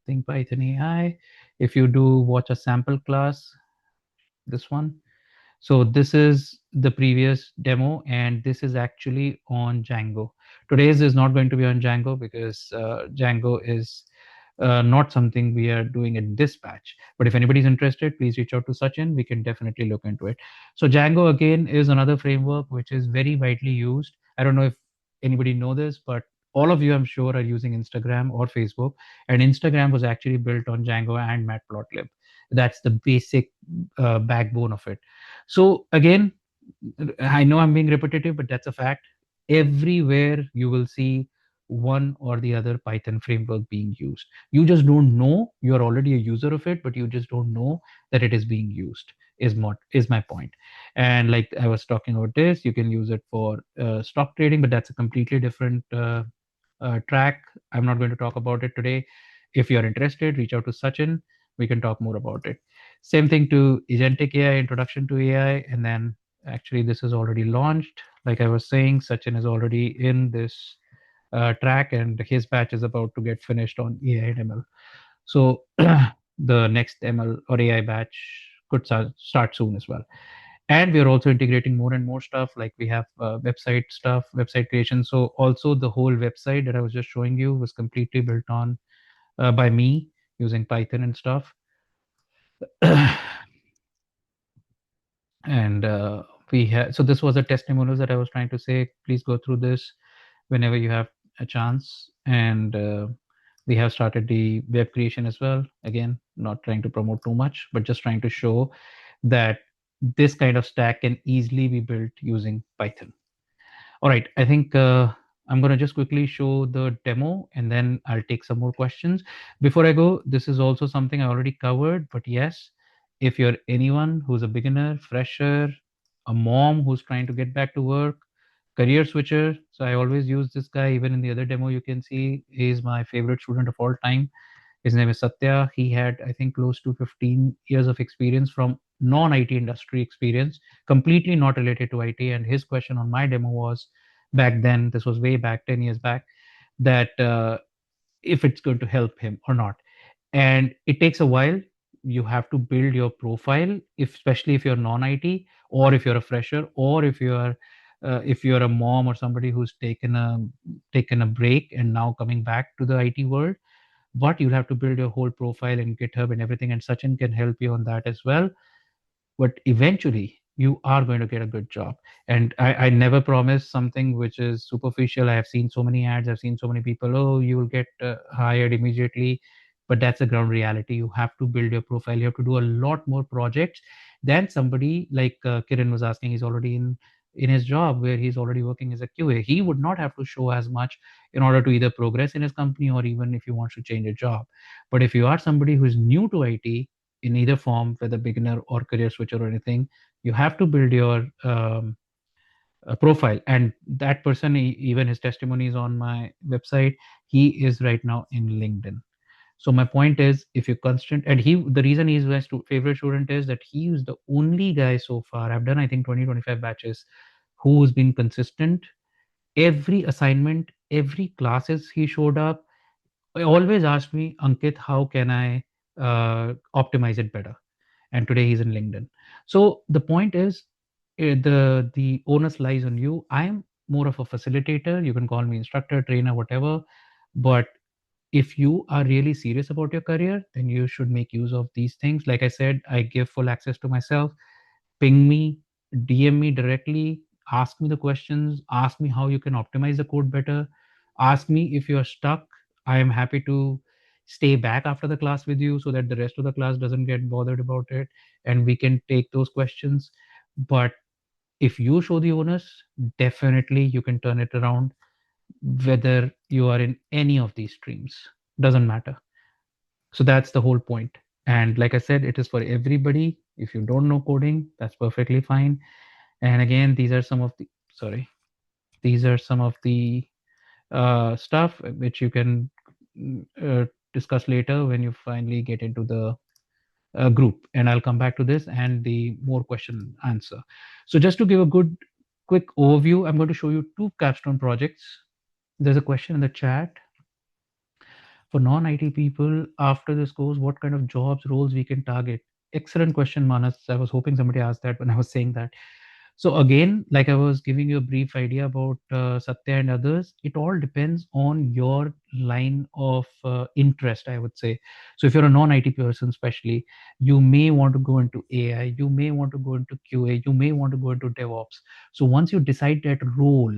Think Python AI. If you do watch a sample class, this one. So this is the previous demo, and this is actually on Django. Today's is not going to be on Django because Django is not something we are doing in this batch. But if anybody's interested, please reach out to Sachin. We can definitely look into it. So Django again is another framework which is very widely used. I don't know if anybody know this, but all of you, I'm sure, are using Instagram or Facebook. And Instagram was actually built on Django and Matplotlib. That's the basic backbone of it. So again, I know I'm being repetitive, but that's a fact. Everywhere you will see one or the other Python framework being used. You just don't know. You're already a user of it, but you just don't know that it is being used. Is my point. And like I was talking about this, you can use it for stock trading, but that's a completely different track. I'm not going to talk about it today. If you're interested, reach out to Sachin. We can talk more about it. Same thing to agentic AI, introduction to AI, and then actually this is already launched. Like I was saying, Sachin is already in this track, and his batch is about to get finished on AI and ML. So the next ML or AI batch could start soon as well. And we are also integrating more and more stuff. Like we have website stuff, website creation. So also the whole website that I was just showing you was completely built on by me using Python and stuff. And we had, so this was a testimonials that I was trying to say. Please go through this whenever you have a chance. And we have started the web creation as well. Again, not trying to promote too much, but just trying to show that this kind of stack can easily be built using Python. All right, I think I'm going to just quickly show the demo and then I'll take some more questions. Before I go, this is also something I already covered, but yes, if you're anyone who's a beginner, fresher, a mom who's trying to get back to work, career switcher, so I always use this guy. Even in the other demo, you can see he's my favorite student of all time. His name is Satya. He had, I think, close to 15 years of experience from non-IT industry experience, completely not related to IT. And his question on my demo was, back then, this was way back, 10 years back, that if it's going to help him or not. And it takes a while. You have to build your profile, if especially if you're non-IT, or if you're a fresher, or if you are if you're a mom or somebody who's taken a break and now coming back to the IT world, but you'll have to build your whole profile in GitHub and everything, and Sachin can help you on that as well. But eventually you are going to get a good job. And I never promise something which is superficial. I have seen so many ads, I've seen so many people, oh, you will get hired immediately. But that's the ground reality. You have to build your profile, you have to do a lot more projects than somebody like Kiran was asking. He's already in his job where he's already working as a QA. He would not have to show as much in order to either progress in his company or even if he wants to change a job. But if you are somebody who is new to IT in either form, whether beginner or career switcher or anything, you have to build your profile. And that person, even his testimony is on my website. He is right now in LinkedIn. So my point is, if you constant, and the reason he's my favorite student is that he is the only guy so far. I've done, I think, 20-25 batches, who's been consistent. Every assignment, every classes he showed up, I always asked me, Ankit, how can I optimize it better? And today he's in LinkedIn. So the point is, the onus lies on you. I am more of a facilitator. You can call me instructor, trainer, whatever. But if you are really serious about your career, then you should make use of these things. Like I said, I give full access to myself. Ping me, DM me directly, ask me the questions, ask me how you can optimize the code better, ask me if you're stuck. I am happy to stay back after the class with you so that the rest of the class doesn't get bothered about it, and we can take those questions. But if you show the onus, definitely you can turn it around, whether you are in any of these streams. Doesn't matter. So that's the whole point. And like I said, it is for everybody. If you don't know coding, that's perfectly fine. And again, these are some of the, sorry, these are some of the stuff which you can discuss later when you finally get into the group. And I'll come back to this and the more question answer. So just to give a good quick overview, I'm going to show you two capstone projects. There's a question in the chat. For non-IT people, after this course, what kind of jobs, roles we can target? Excellent question, Manas. I was hoping somebody asked that when I was saying that. So again, like I was giving you a brief idea about Satya and others, it all depends on your line of interest, I would say. So if you're a non-IT person, especially, you may want to go into AI, you may want to go into QA, you may want to go into DevOps. So once you decide that role,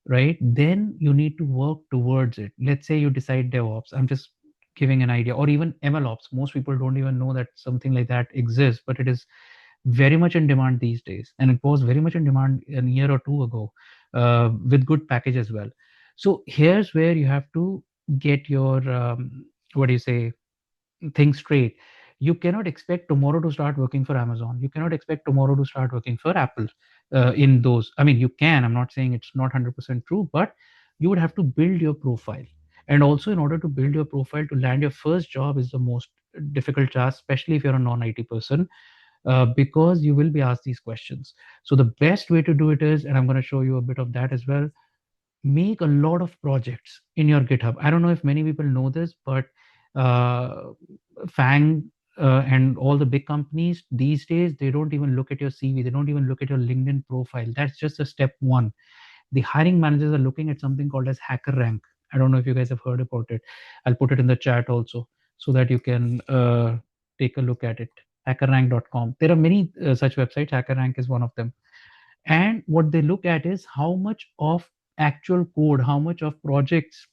right, then you need to work towards it. Let's say you decide DevOps. I'm just giving an idea, or even MLOps. Most people don't even know that something like that exists, but it is very much in demand these days, and it was very much in demand a year or two ago, with good package as well. So here's where you have to get your what do you say, things straight. You cannot expect tomorrow to start working for Amazon. You cannot expect tomorrow to start working for Apple. In those, I mean, you can. I'm not saying it's not 100% true, but you would have to build your profile. And also, in order to build your profile, to land your first job is the most difficult task, especially if you're a non-IT person, because you will be asked these questions. So the best way to do it is, and I'm going to show you a bit of that as well, make a lot of projects in your GitHub. I don't know if many people know this, but uh, Fang and all the big companies these days, they don't even look at your CV. They don't even look at your LinkedIn profile. That's just a step one. The hiring managers are looking at something called as hacker rank. I don't know if you guys have heard about it. I'll put it in the chat also so that you can take a look at it. Hackerrank.com. There are many such websites. HackerRank is one of them. And what they look at is how much of actual code, how much of projects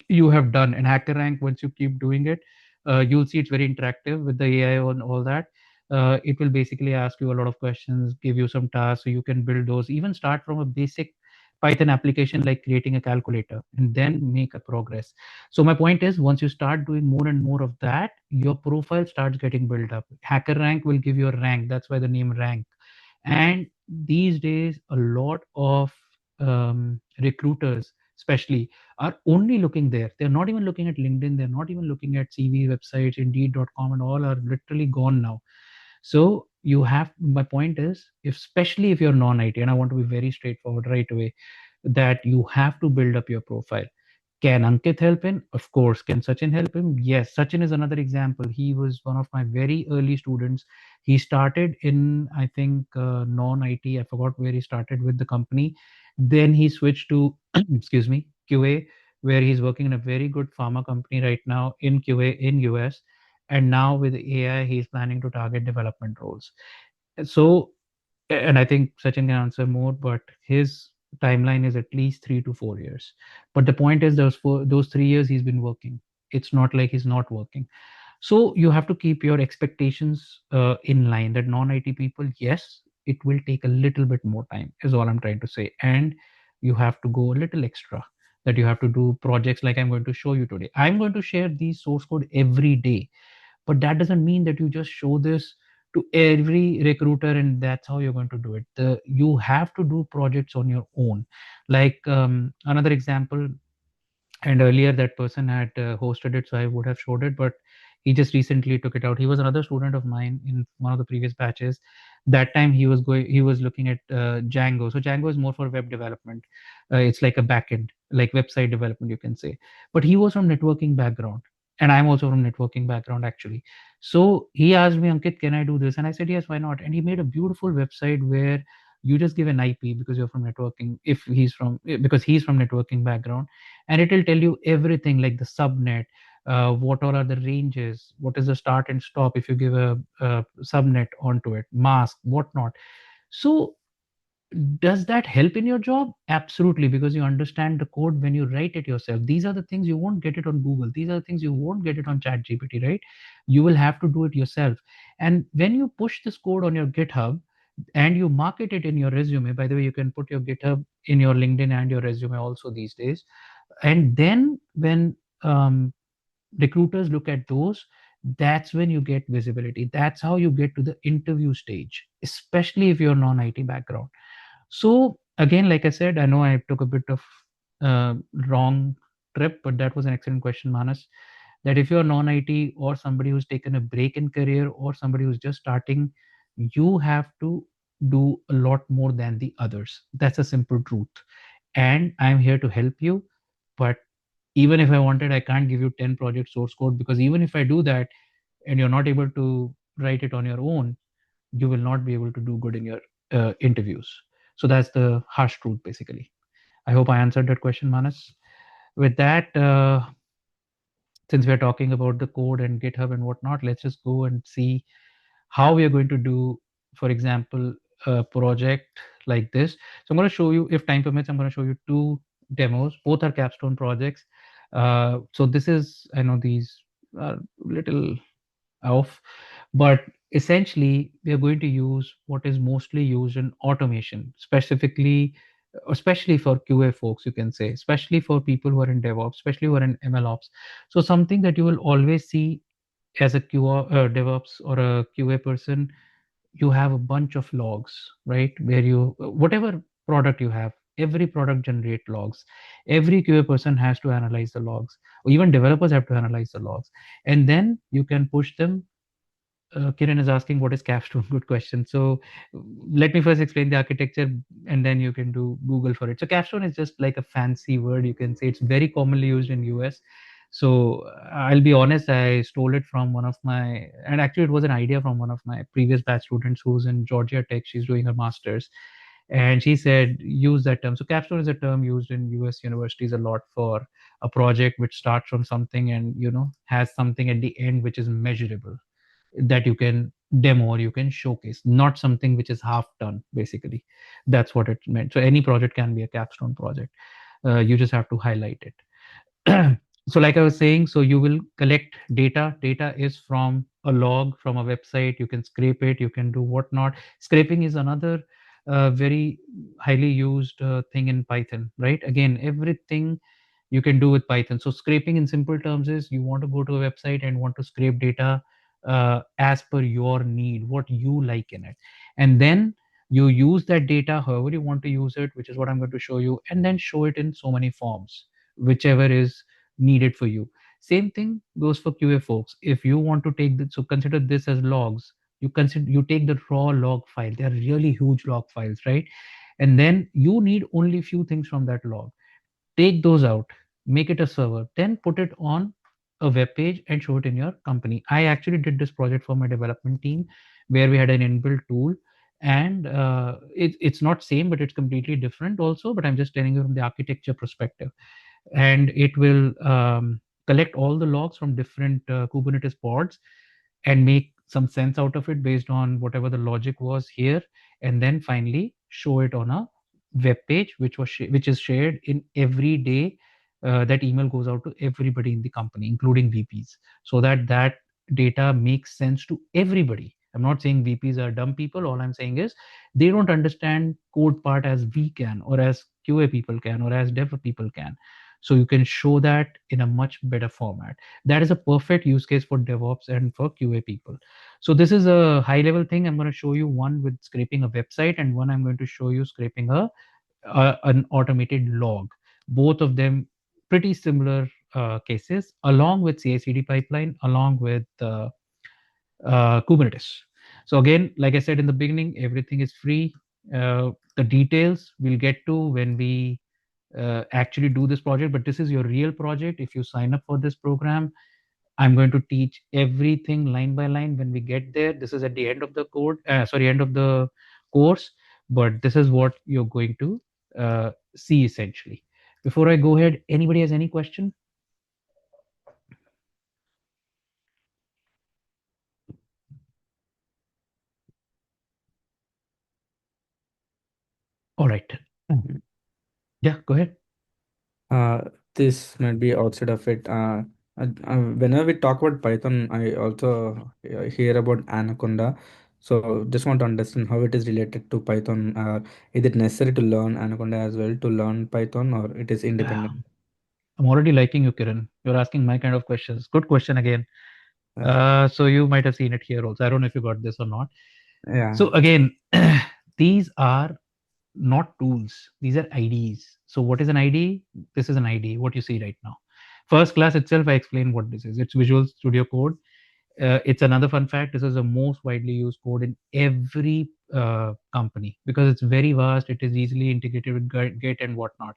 you have done. And HackerRank, once you keep doing it, you'll see it's very interactive with the AI and all that. It will basically ask you a lot of questions, give you some tasks so you can build those, even start from a basic Python application like creating a calculator, and then make a progress. So my point is, once you start doing more and more of that, your profile starts getting built up. HackerRank will give you a rank. That's why the name rank. And these days, a lot of recruiters, especially, are only looking there. They're not even looking at LinkedIn. They're not even looking at CV websites, Indeed.com, and all are literally gone now. So you have, my point is, if especially if you're non-IT, and I want to be very straightforward right away, that you have to build up your profile. Can Ankit help in? Of course. Can Sachin help him? Yes. Sachin is another example. He was one of my very early students. He started in, I think, non IT. I forgot where he started with the company. Then he switched to, excuse me, QA, where he's working in a very good pharma company right now in QA in US. And now with AI, he's planning to target development roles. So, and I think Sachin can answer more, but his timeline is at least 3 to 4 years. But the point is, those 3 years he's been working. It's not like he's not working. So you have to keep your expectations in line. That non-IT people, yes, it will take a little bit more time, is all I'm trying to say, and you have to go a little extra. That you have to do projects like I'm going to show you today. I'm going to share these source code every day, but that doesn't mean that you just show this to every recruiter and that's how you're going to do it. You have to do projects on your own. Like another example, and earlier that person had hosted it, so I would have showed it, but he just recently took it out. He was another student of mine in one of the previous batches. That time he was looking at Django. So Django is more for web development. It's like a backend, like website development, you can say. But he was from networking background, and I'm also from networking background actually. So he asked me, Ankit, can I do this? And I said, yes, why not? And he made a beautiful website where you just give an IP because you're from networking. If he's from Because he's from networking background, and it will tell you everything like the subnet, what all are the ranges, what is the start and stop if you give a subnet onto it, mask, whatnot. So does that help in your job? Absolutely, because you understand the code when you write it yourself. These are the things you won't get it on Google. These are the things you won't get it on ChatGPT, right? You will have to do it yourself. And when you push this code on your GitHub and you market it in your resume, by the way, you can put your GitHub in your LinkedIn and your resume also these days. And then when recruiters look at those, that's when you get visibility. That's how you get to the interview stage, especially if you're non-IT background. So again, like I said, I know I took a bit of wrong trip, but that was an excellent question, Manas. That if you're non-IT or somebody who's taken a break in career or somebody who's just starting, you have to do a lot more than the others. That's a simple truth. And I'm here to help you. But even if I wanted, I can't give you 10 project source code, because even if I do that and you're not able to write it on your own, you will not be able to do good in your interviews. So that's the harsh truth, basically. I hope I answered that question, Manas. With that, since we're talking about the code and GitHub and whatnot, let's just go and see how we are going to do, for example, a project like this. So I'm going to show you, if time permits, I'm going to show you two demos. Both are capstone projects. So this is, I know these are little off, but essentially we are going to use what is mostly used in automation, specifically, especially for QA folks, you can say, especially for people who are in DevOps, especially who are in MLOps. So something that you will always see as a DevOps or a QA person, you have a bunch of logs, right? Where you, whatever product you have, every product generate logs. Every QA person has to analyze the logs, or even developers have to analyze the logs, and then you can push them. Kiran is asking what is capstone. Good question. So let me first explain the architecture, and then you can do Google for it. So capstone is just like a fancy word. You can say it's very commonly used in US. So I'll be honest, I stole it from one of my, and actually it was an idea from one of my previous batch students who's in Georgia Tech. She's doing her master's, and she said use that term. So capstone is a term used in US universities a lot for a project which starts from something and has something at the end which is measurable, that you can demo or you can showcase, not something which is half done, basically. That's what it meant. So any project can be a capstone project. You just have to highlight it. So like I was saying, so you will collect data. Data is from a log from a website. You can scrape it, you can do whatnot. Scraping is another very highly used thing in Python, right? Again, everything you can do with Python. So scraping in simple terms is you want to go to a website and want to scrape data as per your need, what you like in it. And then you use that data however you want to use it, which is what I'm going to show you, and then show it in so many forms, whichever is needed for you. Same thing goes for QA folks. If you want to take this, so consider this as logs. You take the raw log file. They are really huge log files, right? And then you need only few things from that log. Take those out, make it a server, then put it on a web page and show it in your company. I actually did this project for my development team where we had an inbuilt tool, and it's not same, but it's completely different also. But I'm just telling you from the architecture perspective, and it will collect all the logs from different Kubernetes pods and make some sense out of it based on whatever the logic was here, and then finally show it on a web page which is shared in every day. That email goes out to everybody in the company, including VPs, so that that data makes sense to everybody. I'm not saying VPs are dumb people. All I'm saying is they don't understand code part as we can, or as QA people can, or as dev people can. So you can show that in a much better format. That is a perfect use case for DevOps and for QA people. So this is a high level thing. I'm going to show you one with scraping a website, and one I'm going to show you scraping an automated log. Both of them pretty similar cases, along with CI/CD pipeline, along with Kubernetes. So again, like I said in the beginning, everything is free. The details we'll get to when we actually do this project, but this is your real project. If you sign up for this program, I'm going to teach everything line by line when we get there. This is at the end of the end of the course, but this is what you're going to see essentially. Before I go ahead, anybody has any question? All right. Yeah, go ahead.
Uh, this might be outside of it. Whenever we talk about Python, I also hear about Anaconda. So just want to understand how it is related to Python. Is it necessary to learn Anaconda as well to learn Python, or it is independent?
I'm already liking you, Kiran. You're asking my kind of questions. Good question again.
Uh,
So you might have seen it here also. I don't know if you got this or not.
yeah.
So again, these are not tools. These are IDs. So what is an ID? This is an ID, what you see right now. First class itself, I explained what this is. It's Visual Studio Code. It's another fun fact. This is the most widely used code in every company because it's very vast. It is easily integrated with Git and whatnot.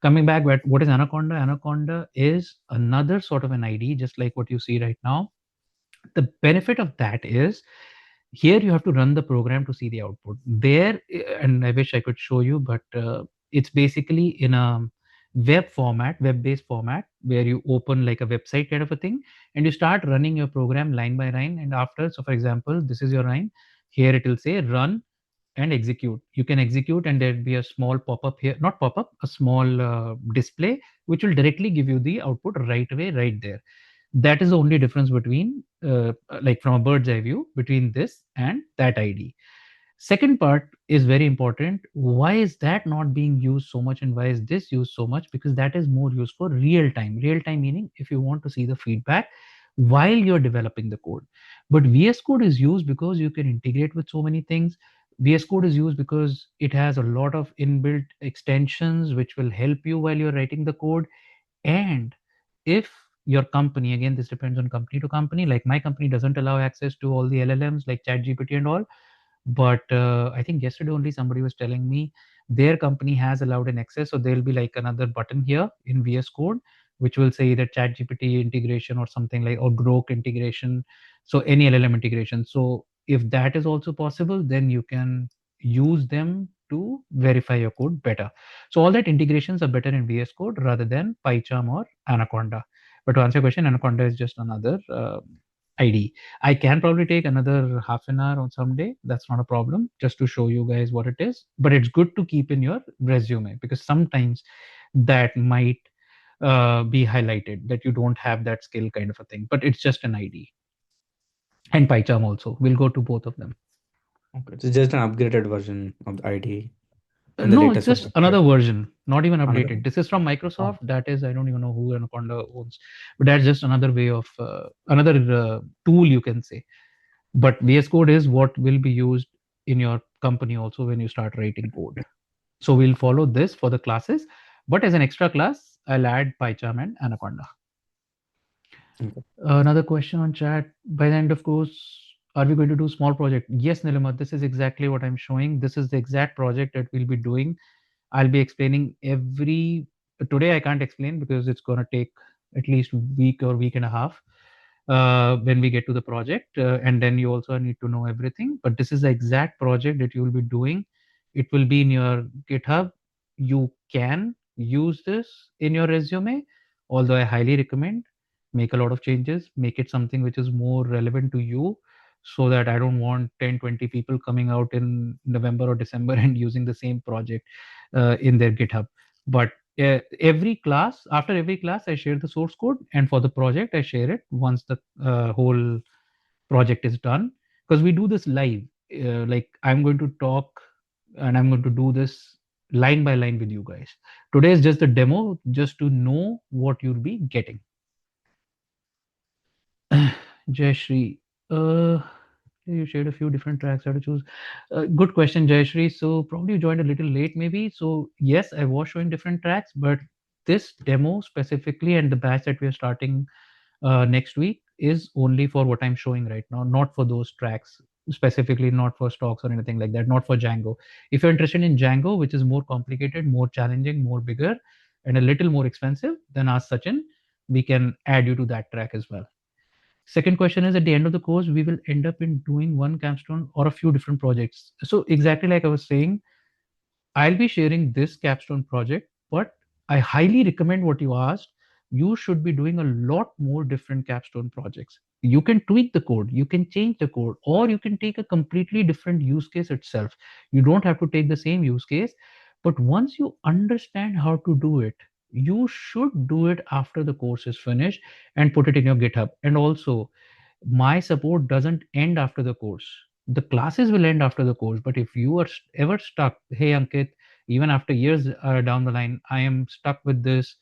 Coming back, what is Anaconda? Anaconda is another sort of an ID, just like what you see right now. The benefit of that is here you have to run the program to see the output there, and I wish I could show you, but it's basically in a web based format, where you open like a website kind of a thing, and you start running your program line by line. And after, so for example, this is your line. Here it will say run and execute. You can execute, and there'll be a small pop-up here, not pop-up, a small display, which will directly give you the output right away, right there. That is the only difference between like from a bird's eye view between this and that ID. Second part is very important. Why is that not being used so much, and why is this used so much? Because that is more used for real time. Real time meaning if you want to see the feedback while you're developing the code. But VS Code is used because you can integrate with so many things. VS Code is used because it has a lot of inbuilt extensions which will help you while you're writing the code. And if your company, again, this depends on company to company, like my company doesn't allow access to all the LLMs like ChatGPT and all, but I think yesterday only somebody was telling me their company has allowed an access. So there'll be like another button here in VS Code which will say either ChatGPT integration or something like, or Grok integration. So any LLM integration. So if that is also possible, then you can use them to verify your code better. So all that integrations are better in VS Code rather than PyCharm or Anaconda. But to answer your question, Anaconda is just another ID. I can probably take another half an hour on some day. That's not a problem, just to show you guys what it is. But it's good to keep in your resume because sometimes that might be highlighted that you don't have that skill kind of a thing. But it's just an ID. And PyCharm also. We'll go to both of them.
Okay. It's just an upgraded version of the ID and the
No, it's
latest
just
version, right?
another version, not even
Another.
updated. This is from
Oh,
Microsoft. That is, I don't even know who Anaconda owns, but that's just another way of another tool you can say. But VS Code is what will be used in your company also when you start writing code. So we'll follow this for the classes, but as an extra class, I'll add PyCharm and Anaconda.
okay.
Another question on chat. By the end of course, are we going to do small project? Yes, Nilima, this is exactly what I'm showing. This is the exact project that we'll be doing. I'll be explaining every Today I can't explain because it's going to take at least week or week and a half when we get to the project, and then you also need to know everything. But this is the exact project that you will be doing. It will be in your GitHub. You can use this in your resume, although I highly recommend make a lot of changes, make it something which is more relevant to you, so that I don't want 10, 20 people coming out in November or December and using the same project in their GitHub. But every class, after every class, I share the source code, and for the project, I share it once the whole project is done. Because we do this live. Like I'm going to talk, and I'm going to do this line by line with you guys. Today is just a demo, just to know what you'll be getting. Jayashri, uh, you shared a few different tracks how to choose. Good question, Jayashri. So probably you joined a little late, maybe. So yes, I was showing different tracks, but this demo specifically and the batch that we are starting next week is only for what I'm showing right now, not for those tracks specifically, not for stocks or anything like that, not for Django. If you're interested in Django, which is more complicated, more challenging, more bigger, and a little more expensive, then ask Sachin. We can add you to that track as well. Second question is, at the end of the course, we will end up in doing one capstone or a few different projects. So exactly like I was saying, I'll be sharing this capstone project, but I highly recommend what you asked. You should be doing a lot more different capstone projects. You can tweak the code, you can change the code, or you can take a completely different use case itself. You don't have to take the same use case, but once you understand how to do it, you should do it after the course is finished and put it in your GitHub. And also, my support doesn't end after the course. The classes will end after the course, but if you are ever stuck, hey Ankit, even after years down the line, I am stuck with this,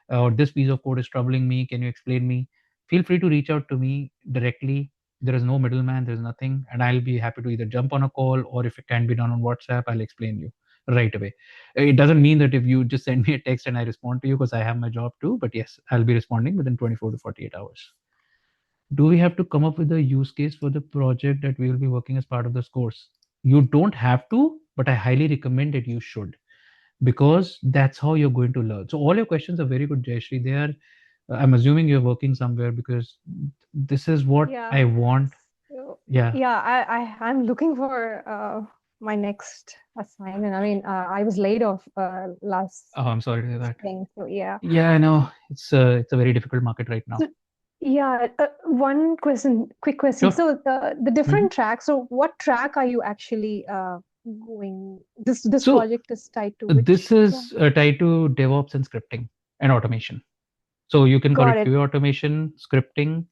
or this piece of code is troubling me, can you explain me? Feel free to reach out to me directly. There is no middleman, there's nothing, and I'll be happy to either jump on a call, or if it can be done on WhatsApp, I'll explain you right away. It doesn't mean that if you just send me a text and I respond to you, because I have my job too, but yes, I'll be responding within 24 to 48 hours. Do we have to come up with a use case for the project that we will be working as part of this course? You don't have to, but I highly recommend that you should, because that's how you're going to learn. So all your questions are very good, Jayashri. They are, I'm assuming you're working somewhere, because this is what I
Yeah.
want.
So,
Yeah.
yeah, I'm looking for my next assignment. I mean, I was laid off last
Oh, I'm sorry to hear that.
spring. So yeah.
Yeah, I know. It's a very difficult market right now.
So yeah, one question, quick question.
Sure.
So the
Mhm.
different tracks. So what track are you actually going? This
So
project is tied to
this
which one?
is tied to DevOps and scripting and automation. So you can call
Got
it
it.
QA automation, scripting,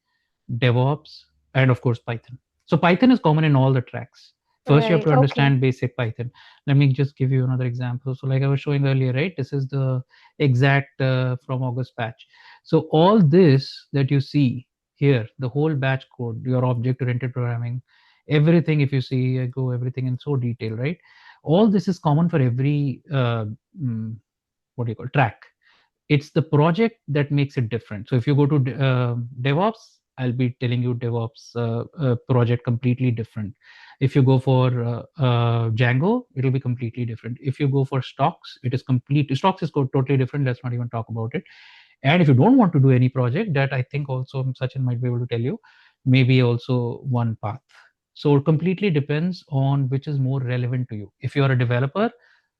DevOps, and of course Python. So Python is common in all the tracks. First, you have
Right.
to
Okay.
understand basic Python. Let me just give you another example. So like I was showing earlier, right? This is the exact from August batch. So all this that you see here, the whole batch code, your object-oriented programming, everything, if you see, I go everything in so detail, right? All this is common for every, mm, what do you call, track. It's the project that makes it different. So if you go to DevOps, I'll be telling you DevOps project completely different. If you go for Django, it'll be completely different. If you go for stocks, it is complete stocks is totally different. Let's not even talk about it. And if you don't want to do any project, that I think also Sachin might be able to tell you, maybe also one path. So it completely depends on which is more relevant to you. If you're a developer,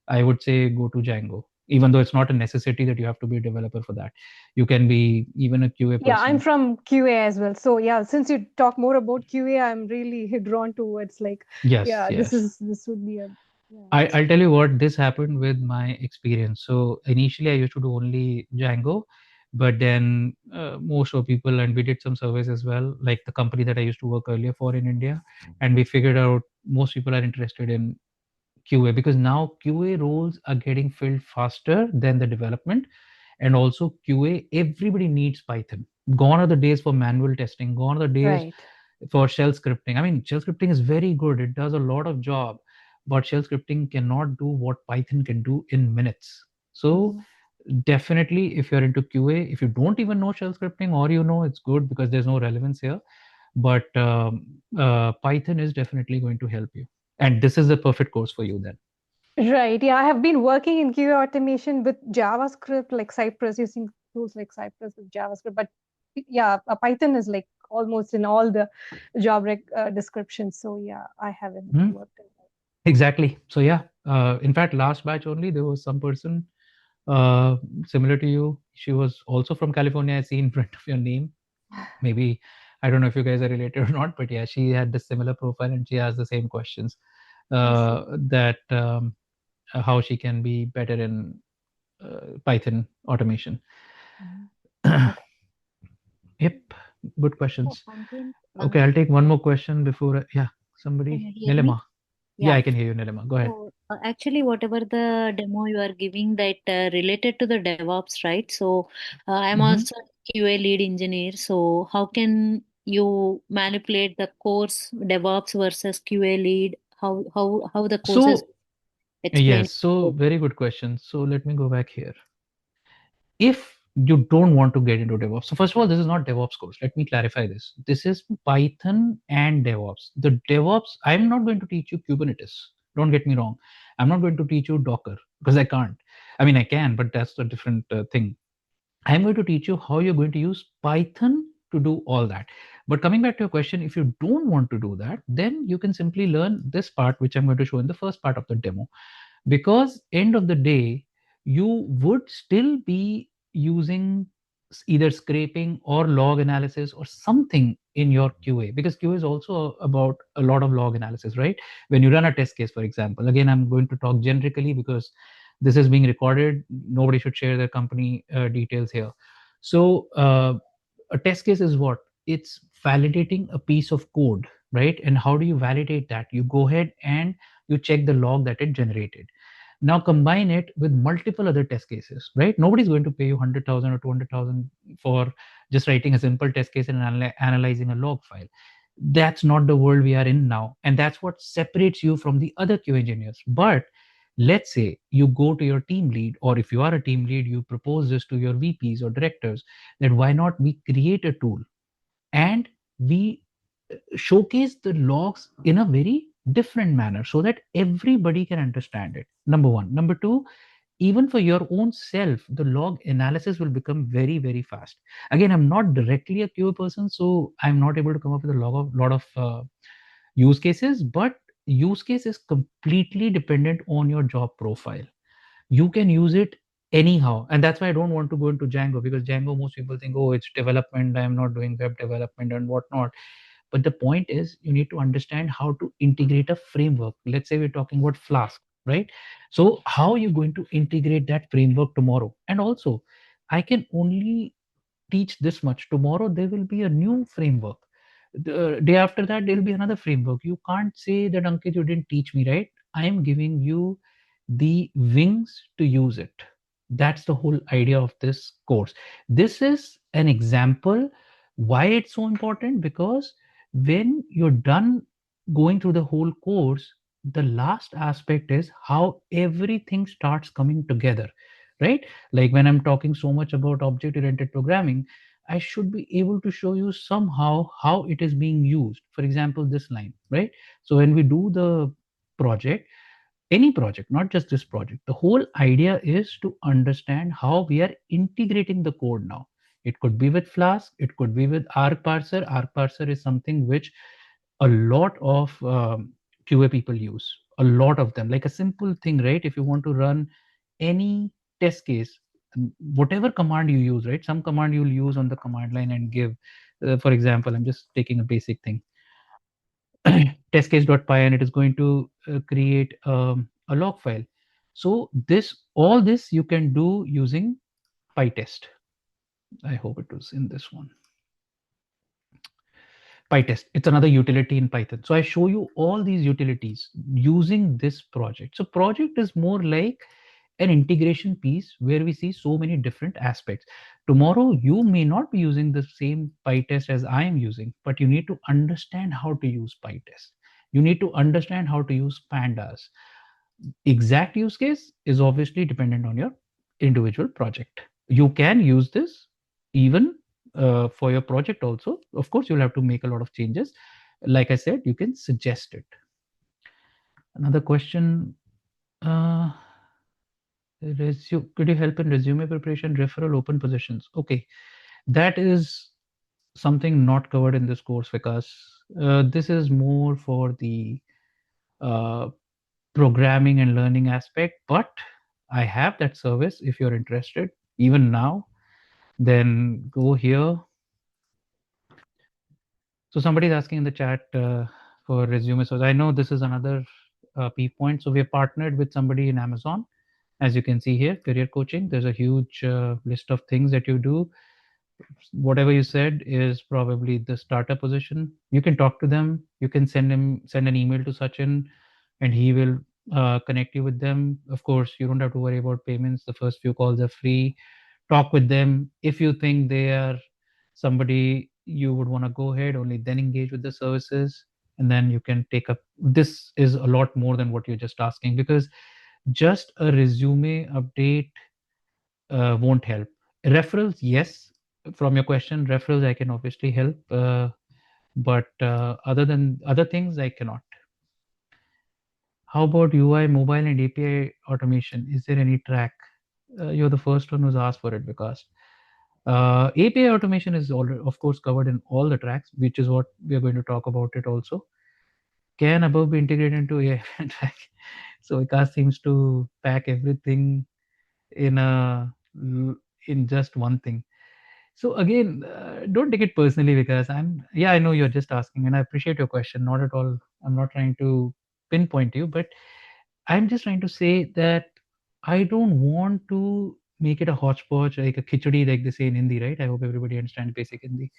I would say go to Django, even though it's not a necessity that you have to be a developer for that. You can be even a QA
Yeah, I'm
person.
from QA as well. So yeah, since you talk more about QA, I'm really drawn towards like,
Yes,
yeah,
yes.
this would be a yeah.
I'll tell you what, this happened with my experience. So initially, I used to do only Django, but then most of people, and we did some surveys as well, like the company that I used to work earlier for in India, and we figured out most people are interested in QA, because now QA roles are getting filled faster than the development. And also QA, everybody needs Python. Gone are the days for manual testing, gone are the days
Right.
for shell scripting. I mean, shell scripting is very good, it does a lot of job, but shell scripting cannot do what Python can do in minutes. So
Mhm.
definitely, if you're into QA, if you don't even know shell scripting, or you know, it's good, because there's no relevance here. But Python is definitely going to help you, and this is the perfect course for you then.
Right. Yeah, I have been working in QA automation with JavaScript, like Cypress, using tools like Cypress with JavaScript. But yeah, Python is like almost in all the descriptions. So yeah, I haven't
Hmm?
worked in that.
Exactly. So yeah, in fact, last batch only there was some person uh, similar to you. She was also from California. I see in front of your name. Maybe I don't know if you guys are related or not, but yeah, she had this similar profile and she asked the same questions.
I see.
That how she can be better in Python automation.
Mhm. Okay.
Yep, good
So,
questions.
Ankit,
Okay, I'll take one more question before. Yeah,
can
somebody.
you hear me?
Nilima. Yeah,
Yeah.
I can hear you, Nilima. Go ahead.
So, actually, whatever the demo you are giving that related to the DevOps, right? So, I'm
Hmm.
also QA lead engineer. So, how can you manipulate the course DevOps versus QA lead? How the courses
So,
explain?
yes, so very good question. So, let me go back here. If you don't want to get into DevOps, so first of all, this is not DevOps course. Let me clarify this. This is Python and DevOps. The DevOps, I'm not going to teach you Kubernetes. Don't get me wrong. I'm not going to teach you Docker because I can't. I mean, I can, but that's a different thing. I'm going to teach you how you're going to use Python to do all that. But coming back to your question, if you don't want to do that, then you can simply learn this part, which I'm going to show in the first part of the demo. Because end of the day, you would still be using either scraping or log analysis or something in your QA, because QA is also about a lot of log analysis, right? When you run a test case, for example, again, I'm going to talk generically because this is being recorded. Nobody should share their company details here. So a test case is what? It's validating a piece of code, right? And how do you validate that? You go ahead and you check the log that it generated. Now combine it with multiple other test cases, right? Nobody's going to pay you 100,000 or 200,000 for just writing a simple test case and analyzing a log file. That's not the world we are in now, and that's what separates you from the other QA engineers. But let's say you go to your team lead, or if you are a team lead, you propose this to your VPs or directors, that why not we create a tool and we showcase the logs in a very different manner so that everybody can understand it. Number one. Number two, even for your own self, the log analysis will become very, very fast. Again, I'm not directly a QA person, so I'm not able to come up with a lot of use cases, but use case is completely dependent on your job profile. You can use it anyhow, and that's why I don't want to go into Django, because Django, most people think, oh, it's development, I'm not doing web development and whatnot. But the point is, you need to understand how to integrate a framework. Let's say we're talking about Flask, right? So how are you going to integrate that framework tomorrow? And also, I can only teach this much. Tomorrow there will be a new framework. The day after that there will be another framework. You can't say that, Ankit, you didn't teach me, right? I am giving you the wings to use it. That's the whole idea of this course. This is an example why it's so important, because when you're done going through the whole course, the last aspect is how everything starts coming together, right? Like when I'm talking so much about object oriented programming, I should be able to show you somehow how it is being used. For example, this line, right? So when we do the project, any project, not just this project, the whole idea is to understand how we are integrating the code now. It could be with Flask, it could be with arc parser. Arc parser is something which a lot of QA people use, a lot of them. Like a simple thing, right? If you want to run any test case, whatever command you use, right? Some command you'll use on the command line and give, for example, I'm just taking a basic thing, testcase.py, and it is going to create a log file. So this, all this you can do using PyTest. I hope it was in this one. PyTest. It's another utility in Python. So I show you all these utilities using this project. So project is more like an integration piece where we see so many different aspects. Tomorrow you may not be using the same PyTest as I am using, but you need to understand how to use PyTest. You need to understand how to use pandas. Exact use case is obviously dependent on your individual project. You can use this even for your project also. Of course, you'll have to make a lot of changes. Like I said, you can suggest it. Another question. Uh, could you help in resume preparation, referral, open positions? Okay, that is something not covered in this course because this is more for the uh, programming and learning aspect. But I have that service if you're interested. Even now, then go here. So somebody's asking in the chat for resume. So I know this is another P point. So we have partnered with somebody in Amazon. As you can see here, career coaching. There's a huge list of things that you do. Whatever you said is probably the startup position. You can talk to them. You can send an email to Sachin, and he will connect you with them. Of course, you don't have to worry about payments. The first few calls are free. Talk with them. If you think they are somebody you would want to go ahead, only then engage with the services, and then you can take up. This is a lot more than what you're just asking, because just a resume update won't help. Referrals, yes. From your question, referrals I can obviously help, but other things I cannot. How about UI, mobile, and API automation? Is there any track? You're the first one who's asked for it because API automation is already, of course, covered in all the tracks, which is what we are going to talk about it also. Can above be integrated into AI track? So Vikas seems to pack everything in in just one thing. So again, don't take it personally because yeah, I know you're just asking, and I appreciate your question. Not at all. I'm not trying to pinpoint you, but I'm just trying to say that I don't want to make it a hodgepodge, like a khichdi, like they say in Hindi, right? I hope everybody understands basic Hindi.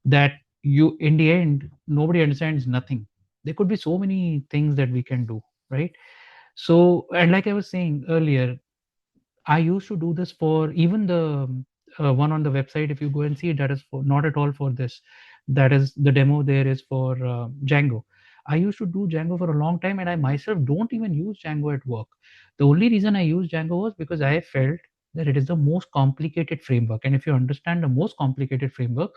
That you, in the end, nobody understands nothing. There could be so many things that we can do, right? So, and like I was saying earlier, I used to do this for even the one on the website. If you go and see it, that is for not at all for this. That is the demo. There is for Django. I used to do Django for a long time, and I myself don't even use Django at work. The only reason I used Django was because I felt that it is the most complicated framework, and if you understand the most complicated framework,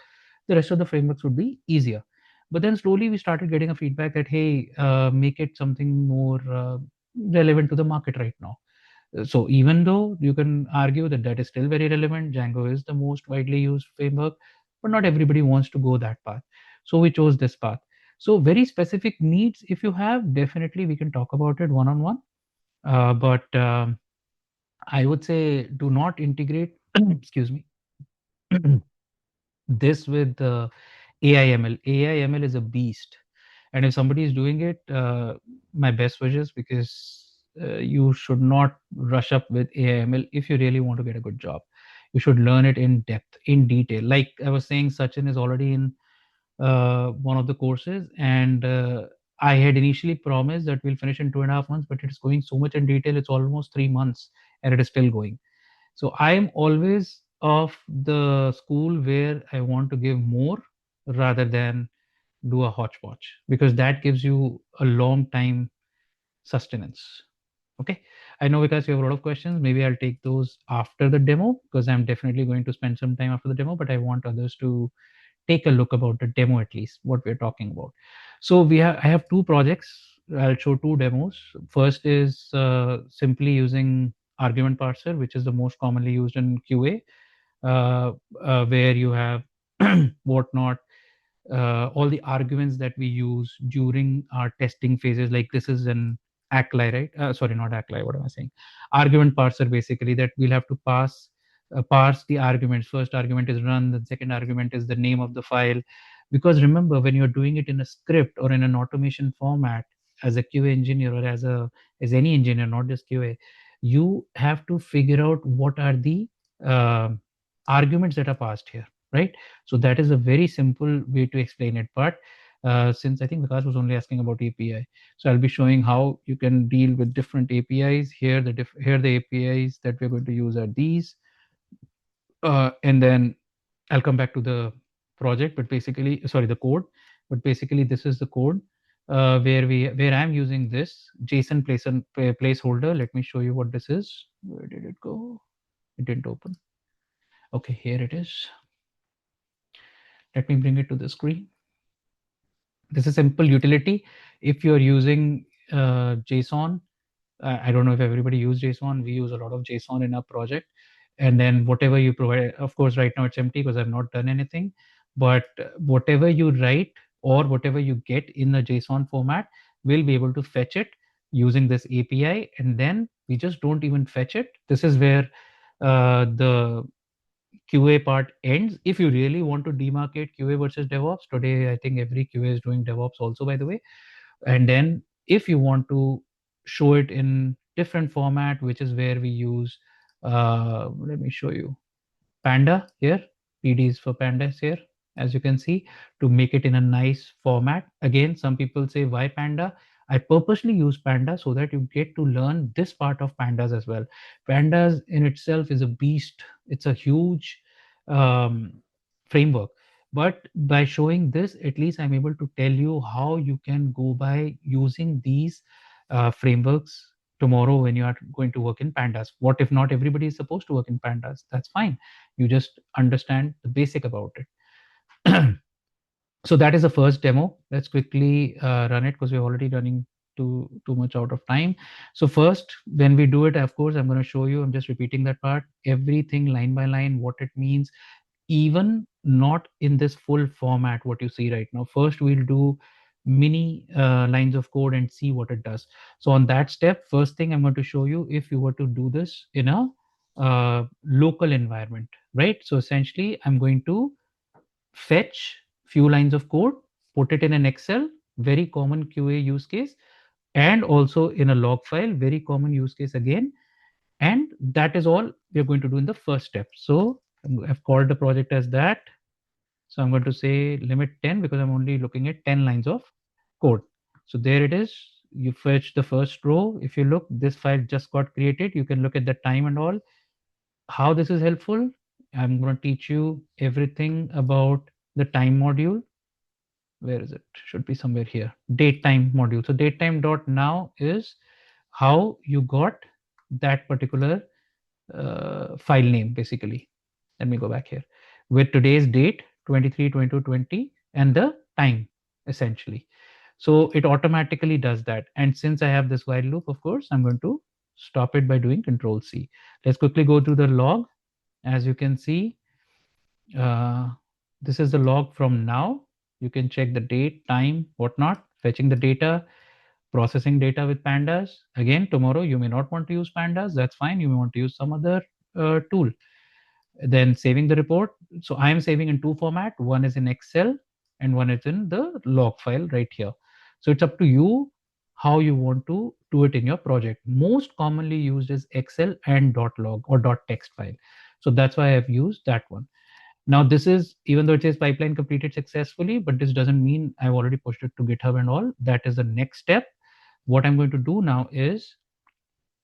the rest of the frameworks would be easier. But then slowly we started getting a feedback that hey, make it something more relevant to the market right now. So even though you can argue that that is still very relevant, Django is the most widely used framework, but not everybody wants to go that path. So we chose this path. So very specific needs, if you have, definitely we can talk about it one on one. But I would say do not integrate, excuse me, this with AIML. AIML is a beast, and if somebody is doing it, my best wishes, because you should not rush up with AIML if you really want to get a good job. You should learn it in depth, in detail. Like I was saying, Sachin is already in one of the courses, and I had initially promised that we'll finish in 2.5 months, but it's going so much in detail. It's almost 3 months, and it is still going. So I am always of the school where I want to give more rather than do a hodgepodge, because that gives you a long time sustenance. Okay. I know because you have a lot of questions. Maybe I'll take those after the demo, because I'm definitely going to spend some time after the demo, but I want others to take a look about the demo, at least what we're talking about. So I have two projects. I'll show two demos. First is simply using argument parser, which is the most commonly used in QA, where you have whatnot, all the arguments that we use during our testing phases. Like this is an ACLI, right? Sorry, not ACLI. What am I saying? Argument parser, basically, that we'll have to parse the arguments. First argument is run. The second argument is the name of the file. Because remember, when you're doing it in a script or in an automation format, as a QA engineer or as any engineer, not just QA, you have to figure out what are the uh, arguments that are passed here, right? So that is a very simple way to explain it. But since I think Vikas was only asking about API, so I'll be showing how you can deal with different APIs. Here the APIs that we're going to use are these, and then I'll come back to the project. But basically, sorry, the code. But basically, this is the code where I'm using this JSON placeholder. Let me show you what this is. Where did it go? It didn't open. Okay, here it is. Let me bring it to the screen. This is a simple utility. If you're using JSON, I don't know if everybody use JSON. We use a lot of JSON in our project. And then whatever you provide, of course, right now it's empty because I've not done anything. But whatever you write or whatever you get in the JSON format, we'll be able to fetch it using this API. And then we just don't even fetch it. This is where the QA part ends. If you really want to demarcate QA versus DevOps, today I think every QA is doing DevOps also, by the way. And then if you want to show it in different format, which is where we use, let me show you Panda here. PD is for pandas here, as you can see, to make it in a nice format. Again, some people say, why Panda? I purposely use Panda so that you get to learn this part of pandas as well. Pandas in itself is a beast. It's a huge um, framework. But by showing this, at least I'm able to tell you how you can go by using these frameworks tomorrow when you are going to work in pandas. What if not everybody is supposed to work in pandas? That's fine. You just understand the basic about it. So that is the first demo. Let's quickly run it because we're already running too much out of time. So first, when we do it, of course, I'm going to show you, I'm just repeating that part, everything line by line, what it means, even not in this full format, what you see right now. First, we'll do mini lines of code and see what it does. So on that step, first thing I'm going to show you, if you were to do this in a local environment, right? So essentially, I'm going to fetch few lines of code, put it in an Excel, very common QA use case, and also in a log file, very common use case again. And that is all we're going to do in the first step. So I've called the project as that. So I'm going to say limit 10 because I'm only looking at 10 lines of code. So there it is. You fetch the first row. If you look, this file just got created. You can look at the time and all. How this is helpful, I'm going to teach you everything about the time module. Where is it? Should be somewhere here. Date time module. So date time dot now is how you got that particular file name basically. Let me go back here with today's date 23/22/20 and the time essentially. So it automatically does that. And since I have this while loop, of course, I'm going to stop it by doing Control C. Let's quickly go to the log. As you can see, this is the log from now. You can check the date, time, whatnot, fetching the data, processing data with pandas. Again, tomorrow you may not want to use pandas. That's fine. You may want to use some other tool. Then saving the report. So I am saving in two format. One is in Excel and one is in the log file right here. So it's up to you how you want to do it in your project. Most commonly used is Excel and .log or .text file. So that's why I've used that one. Now this is, even though it says pipeline completed successfully, but this doesn't mean I've already pushed it to GitHub and all. That is the next step. What I'm going to do now is,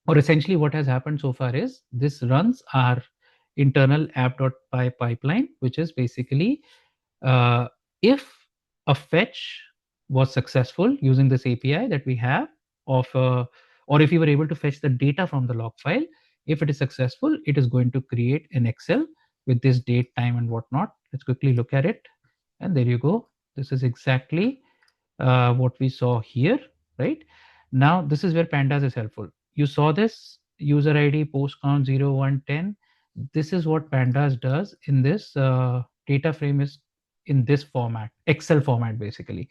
or essentially what has happened so far is this runs our internal app.py pipeline, which is basically if a fetch was successful using this API that we have of, or if you were able to fetch the data from the log file, if it is successful, it is going to create an Excel with this date, time, and whatnot. Let's quickly look at it. And there you go. This is exactly what we saw here, right? Now, this is where pandas is helpful. You saw this user ID post count 0, 1, 10. This is what pandas does in this data frame is in this format, Excel format, basically.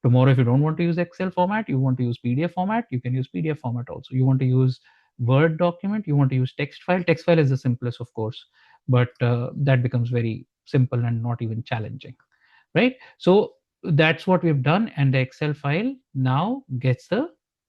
Tomorrow, if you don't want to use Excel format, you want to use PDF format, you can use PDF format also. You want to use Word document, you want to use text file. Text file is the simplest, of course, but that becomes very simple and not even challenging, right? So that's what we've done, and the Excel file now gets the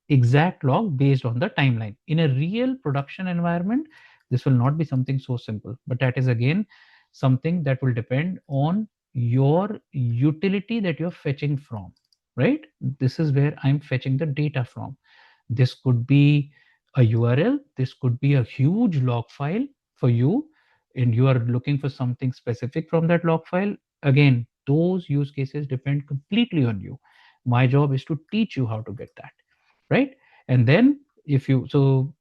exact log based on the timeline. In a real production environment, this will not be something so simple, but that is again something that will depend on your utility that you're fetching from, right? This is where I'm fetching the data from. This could be a URL, this could be a huge log file for you, and you are looking for something specific from that log file. Again, those use cases depend completely on you. My job is to teach you how to get that, right? And then if you, so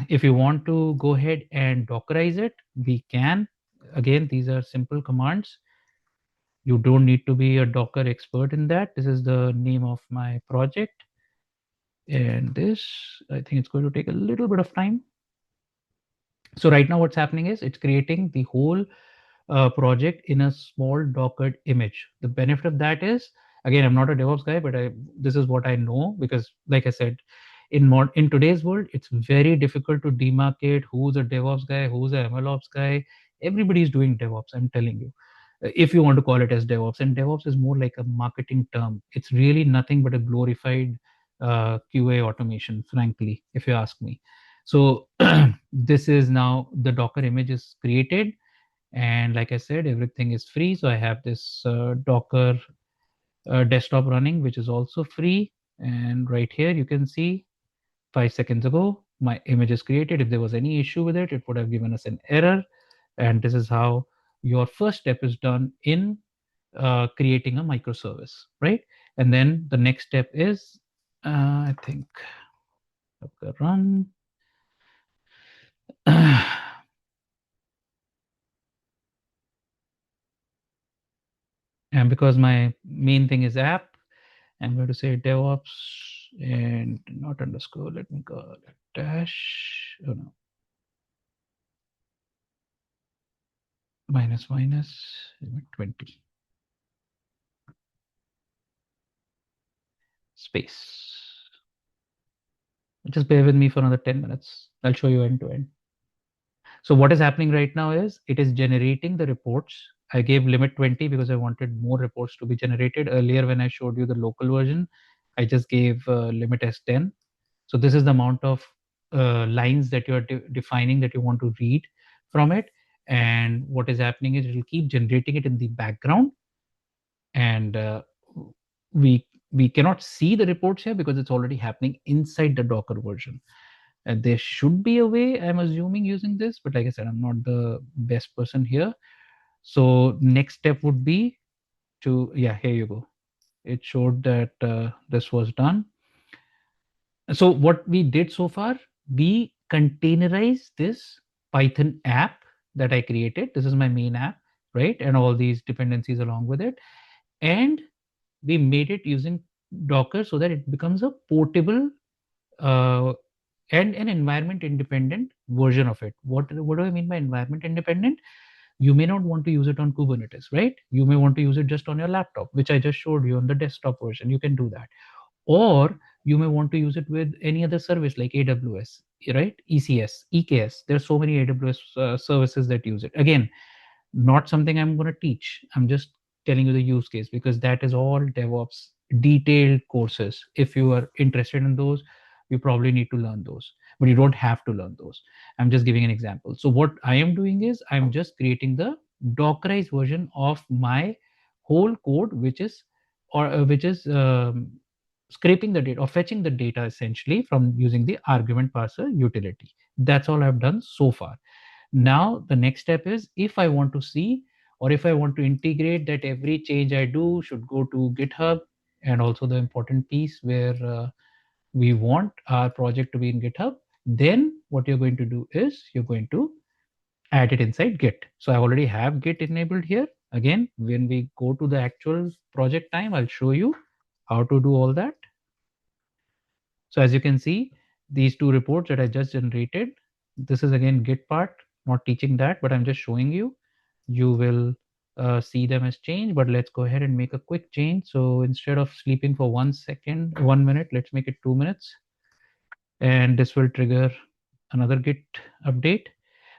if you want to go ahead and Dockerize it, we can. Again, these are simple commands. You don't need to be a Docker expert in that. This is the name of my project. And this, I think it's going to take a little bit of time. So right now what's happening is it's creating the whole project in a small Docker image. The benefit of that is, again, I'm not a DevOps guy, but this is what I know, because like I said, in today's world, it's very difficult to demarcate who's a DevOps guy, who's a MLOps guy. Everybody's doing DevOps, I'm telling you. If you want to call it as DevOps, and DevOps is more like a marketing term. It's really nothing but a glorified QA automation, frankly, if you ask me. So this is now the Docker image is created, and like I said, everything is free. So I have this Docker desktop running, which is also free. And right here you can see 5 seconds ago my image is created. If there was any issue with it, it would have given us an error. And this is how your first step is done in creating a microservice, right? And then the next step is I think Docker run. And because my main thing is app, I'm going to say DevOps and not underscore. Let me call it dash. Oh no. Minus 20. Space. Just bear with me for another 10 minutes. I'll show you end to end. So what is happening right now is it is generating the reports. I gave limit 20 because I wanted more reports to be generated. Earlier when I showed you the local version, I just gave limit as 10. So this is the amount of lines that you are defining that you want to read from it. And what is happening is it will keep generating it in the background. And we cannot see the reports here because it's already happening inside the Docker version. And there should be a way, I'm assuming, using this, but like I said, I'm not the best person here. So next step would be to, yeah, here you go. It showed that this was done. So what we did so far, we containerized this Python app that I created. This is my main app, right? And all these dependencies along with it. And we made it using Docker so that it becomes a portable uh, and an environment independent version of it. What do I mean by environment independent? You may not want to use it on Kubernetes, right? You may want to use it just on your laptop, which I just showed you on the desktop version. You can do that. Or you may want to use it with any other service like AWS, right? ECS, EKS. There's so many AWS services that use it. Again, not something I'm going to teach. I'm just telling you the use case because that is all DevOps detailed courses. If you are interested in those, you probably need to learn those, but you don't have to learn those. I'm just giving an example. So what I am doing is I'm just creating the Dockerized version of my whole code, which is scraping the data or fetching the data essentially from using the argument parser utility. That's all I've done so far. Now the next step is if I want to see or if I want to integrate that every change I do should go to GitHub, and also the important piece where we want our project to be in GitHub, then what you're going to do is you're going to add it inside Git. So I already have Git enabled here. Again, when we go to the actual project time, I'll show you how to do all that. So as you can see, these two reports that I just generated, this is again Git part, not teaching that, but I'm just showing you. You will see them as change, but let's go ahead and make a quick change. So instead of sleeping for 1 minute, let's make it 2 minutes. And this will trigger another Git update.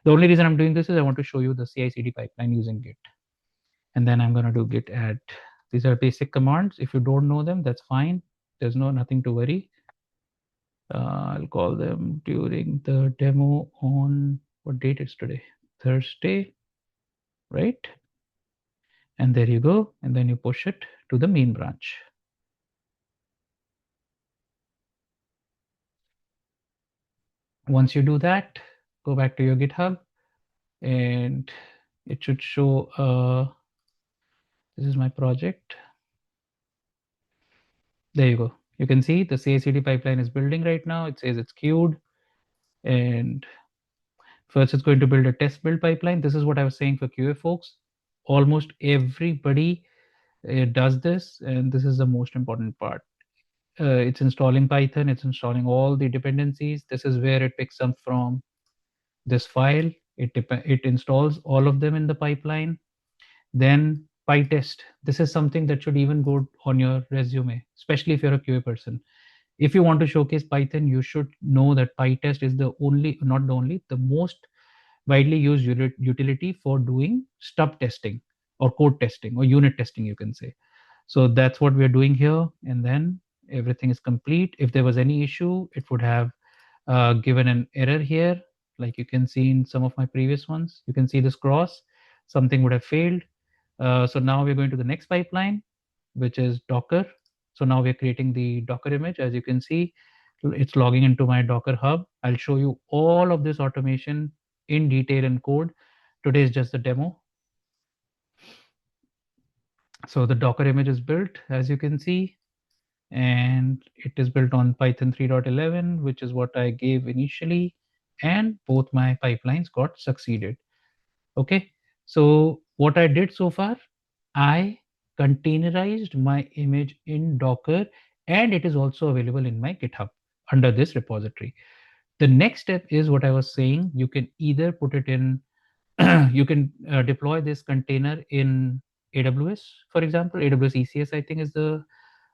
The only reason I'm doing this is I want to show you the CI/CD pipeline using Git. And then I'm going to do git add. These are basic commands. If you don't know them, that's fine. There's nothing to worry. I'll call them during the demo on what date is today? Thursday, right? And there you go. And then you push it to the main branch. Once you do that, go back to your GitHub and it should show, this is my project. There you go. You can see the CI/CD pipeline is building right now. It says it's queued. And first it's going to build a test build pipeline. This is what I was saying for QA folks. Almost everybody does this, and this is the most important part. it's installing Python, it's installing all the dependencies. This is where it picks up from this file. It installs all of them in the pipeline. Then PyTest. This is something that should even go on your resume, especially if you're a QA person. If you want to showcase Python, you should know that PyTest is the only, not the only, the most widely used utility for doing stub testing or code testing or unit testing, you can say. So that's what we're doing here. And then everything is complete. If there was any issue, it would have given an error here. Like you can see in some of my previous ones, you can see this cross, something would have failed. So now we're going to the next pipeline, which is Docker. So now we're creating the Docker image. As you can see, it's logging into my Docker hub. I'll show you all of this automation in detail in code. Today is just the demo. So the Docker image is built, as you can see, and it is built on Python 3.11, which is what I gave initially, and both my pipelines got succeeded. Okay, so what I did so far, I containerized my image in Docker, and it is also available in my GitHub under this repository. The next step is what I was saying. You can either put it in, you can deploy this container in AWS, for example. AWS ECS, I think, is the,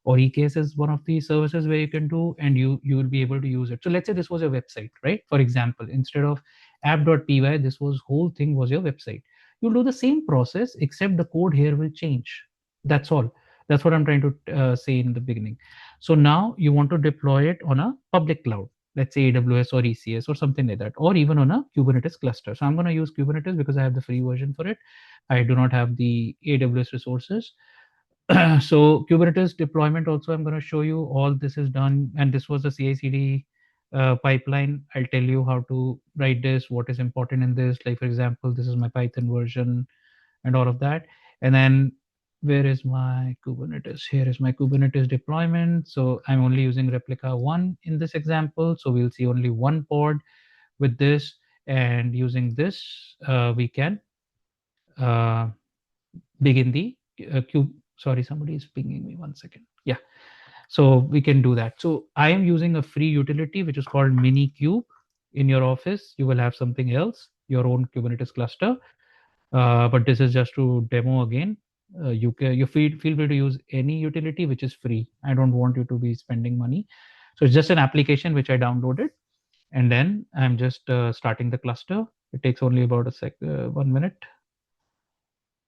or EKS is one of the services where you can do, and you will be able to use it. So let's say this was your website, right? For example, instead of app.py, this was whole thing was your website. You'll do the same process, except the code here will change. That's all. That's what I'm trying to say in the beginning. So now you want to deploy it on a public cloud, let's say AWS or ECS or something like that, or even on a Kubernetes cluster. So I'm going to use Kubernetes because I have the free version for it. I do not have the AWS resources. So Kubernetes deployment also, I'm going to show you all this is done. And this was a CI/CD pipeline. I'll tell you how to write this, what is important in this. Like, for example, this is my Python version and all of that. And then where is my Kubernetes? Here is my Kubernetes deployment. So I'm only using replica 1 in this example. So we'll see only one pod with this. And using this, we can begin the cube. Sorry, somebody is pinging me, 1 second. Yeah, so we can do that. So I am using a free utility which is called Minikube. In your office you will have something else, your own Kubernetes cluster, but this is just to demo again. You feel free to use any utility which is free. I don't want you to be spending money. So it's just an application which I downloaded, and then I'm just starting the cluster. It takes only about 1 minute.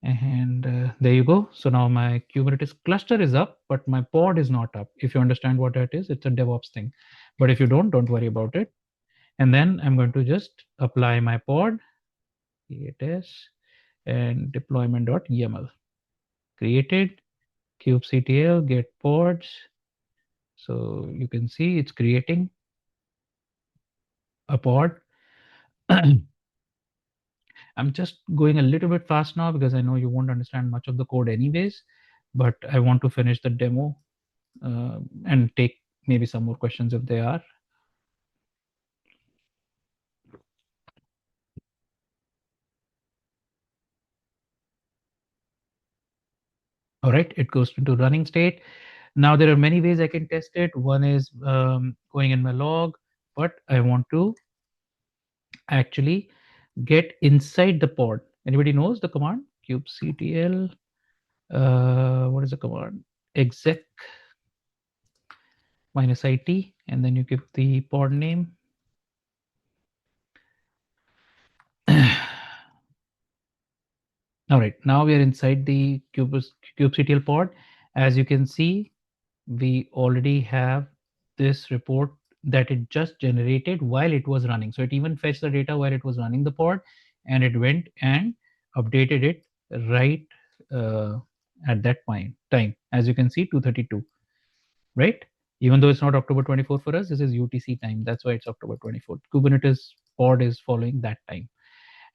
And there you go. So now my Kubernetes cluster is up, but my pod is not up. If you understand what that is, it's a DevOps thing. But if you don't worry about it. And then I'm going to just apply my pod, create and deployment.yaml. Created, kubectl, get pods. So you can see it's creating a pod. I'm just going a little bit fast now because I know you won't understand much of the code anyways, but I want to finish the demo and take maybe some more questions if they are. All right, it goes into running state. Now there are many ways I can test it. One is going in my log, but I want to actually get inside the pod. Anybody knows the command? kubectl, what is the command? Exec -it, and then you give the pod name. All right, now we are inside the kubectl pod. As you can see, we already have this report that it just generated while it was running. So it even fetched the data while it was running the pod, and it went and updated it right at that point time. As you can see, 2:32, right? Even though it's not October 24 for us, this is UTC time. That's why it's October 24. Kubernetes pod is following that time.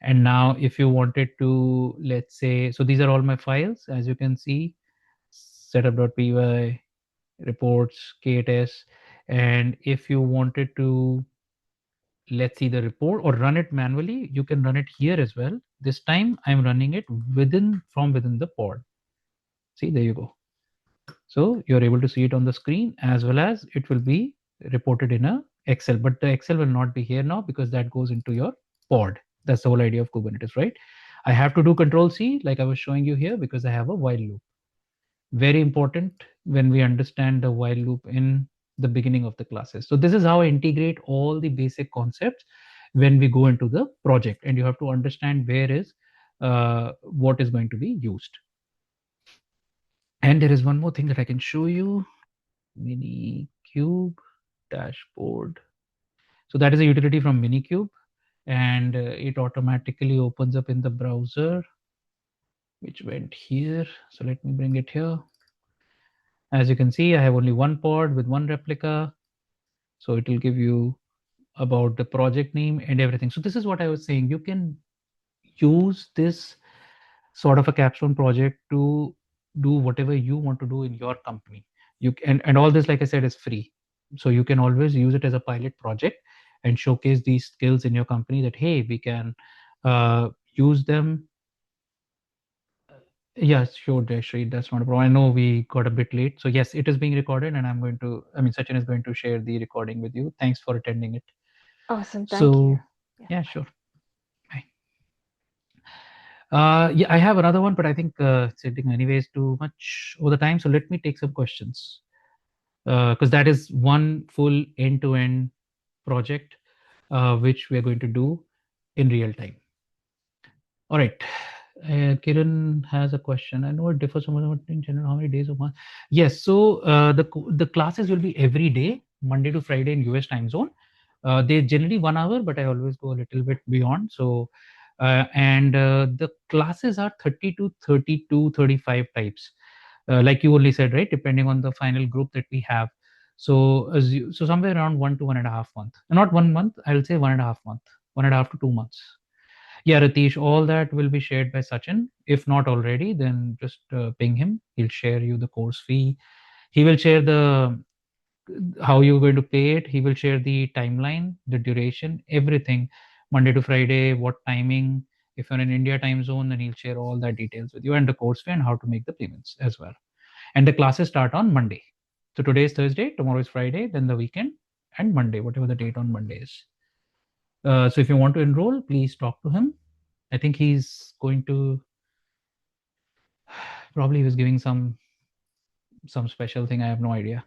And now if you wanted to, let's say, so these are all my files, as you can see, setup.py, reports, KTS. And if you wanted to, let's see the report or run it manually, you can run it here as well. This time I'm running it from within the pod. See, there you go. So you're able to see it on the screen, as well as it will be reported in a Excel. But the Excel will not be here now because that goes into your pod. That's the whole idea of Kubernetes, right? I have to do Control C like I was showing you here because I have a while loop. Very important when we understand the while loop in the beginning of the classes. So this is how I integrate all the basic concepts when we go into the project, and you have to understand where is what is going to be used. And there is one more thing that I can show you. Minikube dashboard. So that is a utility from Minikube, and it automatically opens up in the browser, which went here. So let me bring it here. As you can see, I have only one pod with one replica. So it will give you about the project name and everything. So this is what I was saying. You can use this sort of a capstone project to do whatever you want to do in your company. You can, and all this, like I said, is free. So you can always use it as a pilot project and showcase these skills in your company that, hey, we can use them. Yes, sure, Jayashree, that's not a problem. I know we got a bit late. So yes, it is being recorded, and I'm going to, I mean, Sachin is going to share the recording with you. Thanks for attending it.
Awesome. Thank you.
So yeah, sure. Bye. Yeah, I have another one, but I think it's sitting anyways too much all the time. So let me take some questions because that is one full end-to-end project which we are going to do in real time. All right. Kiran has a question. I know it differs so much in general. How many days a month? Yes. So the classes will be every day, Monday to Friday in US time zone. They generally 1 hour, but I always go a little bit beyond. So and the classes are 30 to 32, 35 types. Like you only said, right? Depending on the final group that we have. So so somewhere around 1 to 1.5 month. Not 1 month. I'll say 1.5 month, 1.5 to 2 months. Yeah, Ratish, all that will be shared by Sachin. If not already, then just ping him. He'll share you the course fee. He will share the how you're going to pay it. He will share the timeline, the duration, everything, Monday to Friday, what timing. If you're in India time zone, then he'll share all that details with you and the course fee and how to make the payments as well. And the classes start on Monday. So today is Thursday, tomorrow is Friday, then the weekend, and Monday, whatever the date on Monday is. So if you want to enroll, please talk to him. I think he's going to probably he was giving some special thing. I have no idea.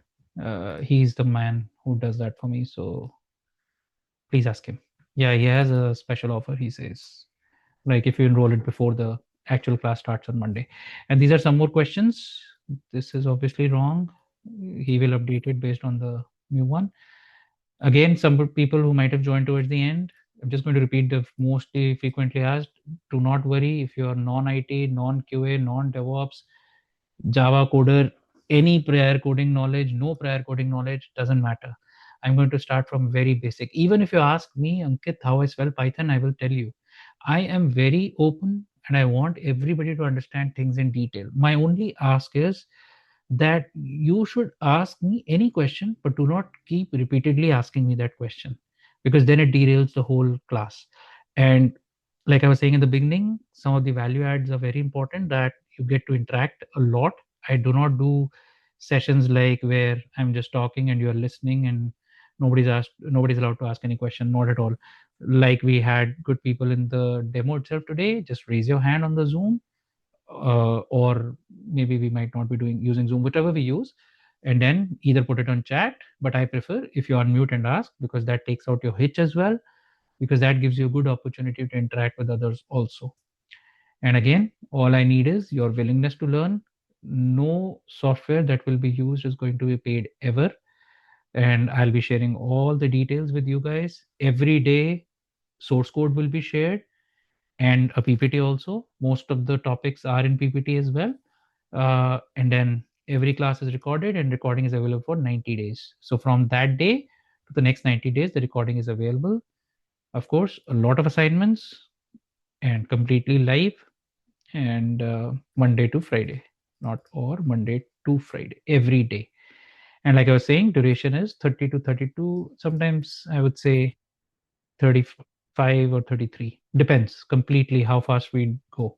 He's the man who does that for me. So please ask him. Yeah, he has a special offer. He says, like if you enroll it before the actual class starts on Monday. And these are some more questions. This is obviously wrong. He will update it based on the new one. Again, some people who might have joined towards the end, I'm just going to repeat the mostly frequently asked. Do not worry if you are non-IT, non-QA, non-DevOps, Java coder, any prior coding knowledge, no prior coding knowledge, doesn't matter. I'm going to start from very basic. Even if you ask me, Ankit, how I spell Python, I will tell you. I am very open and I want everybody to understand things in detail. My only ask is that you should ask me any question, but do not keep repeatedly asking me that question because then it derails the whole class. And like I was saying in the beginning, some of the value adds are very important that you get to interact a lot. I do not do sessions like where I'm just talking and you're listening and nobody's allowed to ask any question. Not at all. Like we had good people in the demo itself today. Just raise your hand on the Zoom, or maybe we might not be doing using Zoom, whatever we use, and then either put it on chat. But I prefer if you unmute and ask because that takes out your hitch as well, because that gives you a good opportunity to interact with others also. And again, all I need is your willingness to learn. No software that will be used is going to be paid ever. And I'll be sharing all the details with you guys. Every day, source code will be shared and a PPT also. Most of the topics are in PPT as well. And then every class is recorded and recording is available for 90 days. So from that day to the next 90 days, the recording is available. Of course, a lot of assignments and completely live, and Monday to Friday, not or Monday to Friday, every day. And like I was saying, duration is 30 to 32. Sometimes I would say 35 or 33. Depends completely how fast we go.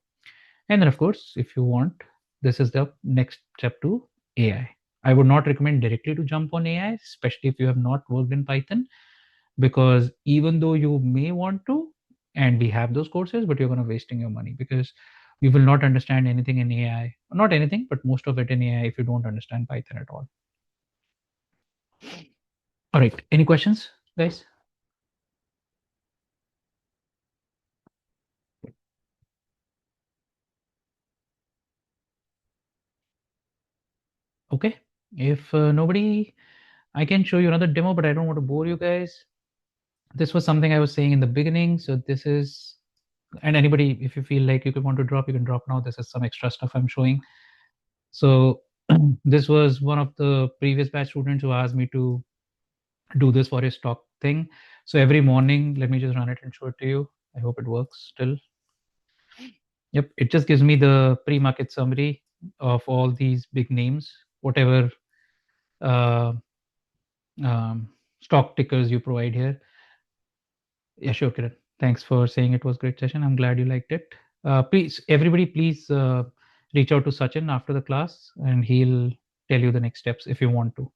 And then, of course, if you want, this is the next step to AI. I would not recommend directly to jump on AI, especially if you have not worked in Python, because even though you may want to, and we have those courses, but you're going to wasting your money, because you will not understand anything in AI, not anything, but most of it in AI, if you don't understand Python at all. All right, any questions, guys? Okay, if nobody, I can show you another demo, but I don't want to bore you guys. This was something I was saying in the beginning. So this is, and anybody, if you feel like you could want to drop, you can drop now. This is some extra stuff I'm showing. So this was one of the previous batch students who asked me to do this for his stock thing. So every morning, let me just run it and show it to you. I hope it works still. Yep, it just gives me the pre-market summary of all these big names, whatever uh, stock tickers you provide here. Yeah, sure, Kiran. Thanks for saying it was a great session. I'm glad you liked it. Please, everybody, please reach out to Sachin after the class, and he'll tell you the next steps if you want to.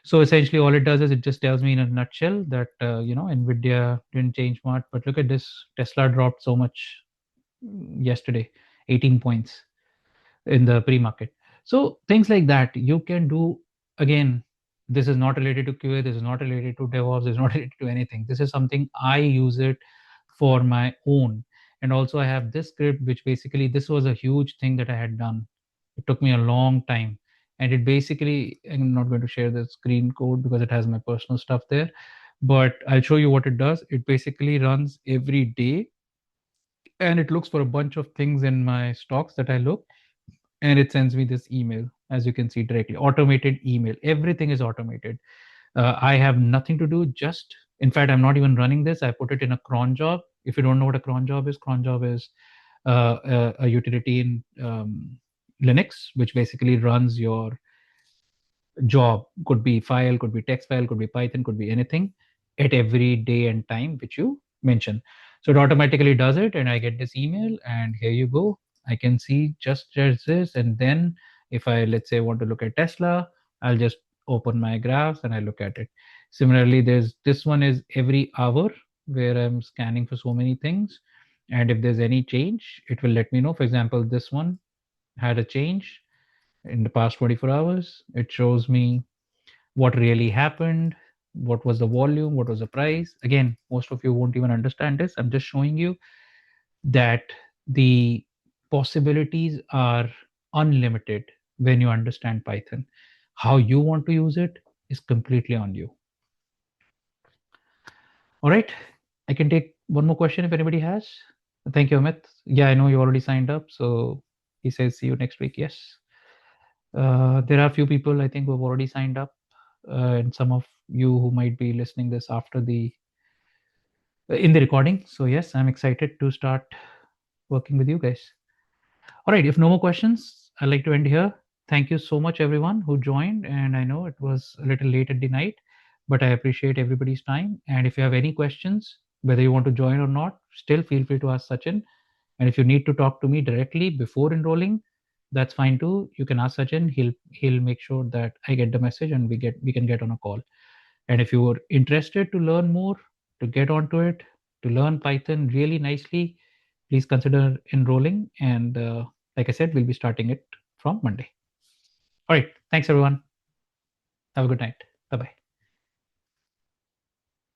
So essentially, all it does is it just tells me in a nutshell that Nvidia didn't change much, but look at this, Tesla dropped so much yesterday, 18 points in the pre-market. So things like that you can do. Again, this is not related to QA, this is not related to DevOps, this is not related to anything. This is something I use it for my own. And also I have this script, which basically, this was a huge thing that I had done. It took me a long time. And it basically, I'm not going to share the screen code because it has my personal stuff there, but I'll show you what it does. It basically runs every day, and it looks for a bunch of things in my stocks that I look, and it sends me this email, as you can see, directly automated email. Everything is automated. I have nothing to do. Just, in fact, I'm not even running this. I put it in a cron job. If you don't know what a cron job is a utility in Linux, which basically runs your job. Could be file, could be text file, could be Python, could be anything, at every day and time which you mention. So it automatically does it, and I get this email, and here you go. I can see just this, and then if I, let's say, want to look at Tesla, I'll just open my graphs and I look at it. Similarly, there's this one is every hour, where I'm scanning for so many things, and if there's any change, it will let me know. For example, this one had a change in the past 24 hours. It shows me what really happened, what was the volume, what was the price. Again, most of you won't even understand this. I'm just showing you that the possibilities are unlimited when you understand Python. How you want to use it is completely on you. All right, I can take one more question if anybody has. Thank you, Amit. Yeah, I know you already signed up. So he says, see you next week. Yes. There are a few people, I think, who have already signed up, and some of you who might be listening this after the in the recording. So yes, I'm excited to start working with you guys. All right, if no more questions, I'd like to end here. Thank you so much, everyone who joined. And I know it was a little late at the night, but I appreciate everybody's time. And if you have any questions, whether you want to join or not, still feel free to ask Sachin. And if you need to talk to me directly before enrolling, that's fine too. You can ask Sachin. He'll make sure that I get the message and we can get on a call. And if you are interested to learn more, to get onto it, to learn Python really nicely, please consider enrolling. And like I said, we'll be starting it from Monday. All right. Thanks, everyone. Have a good night. Bye-bye.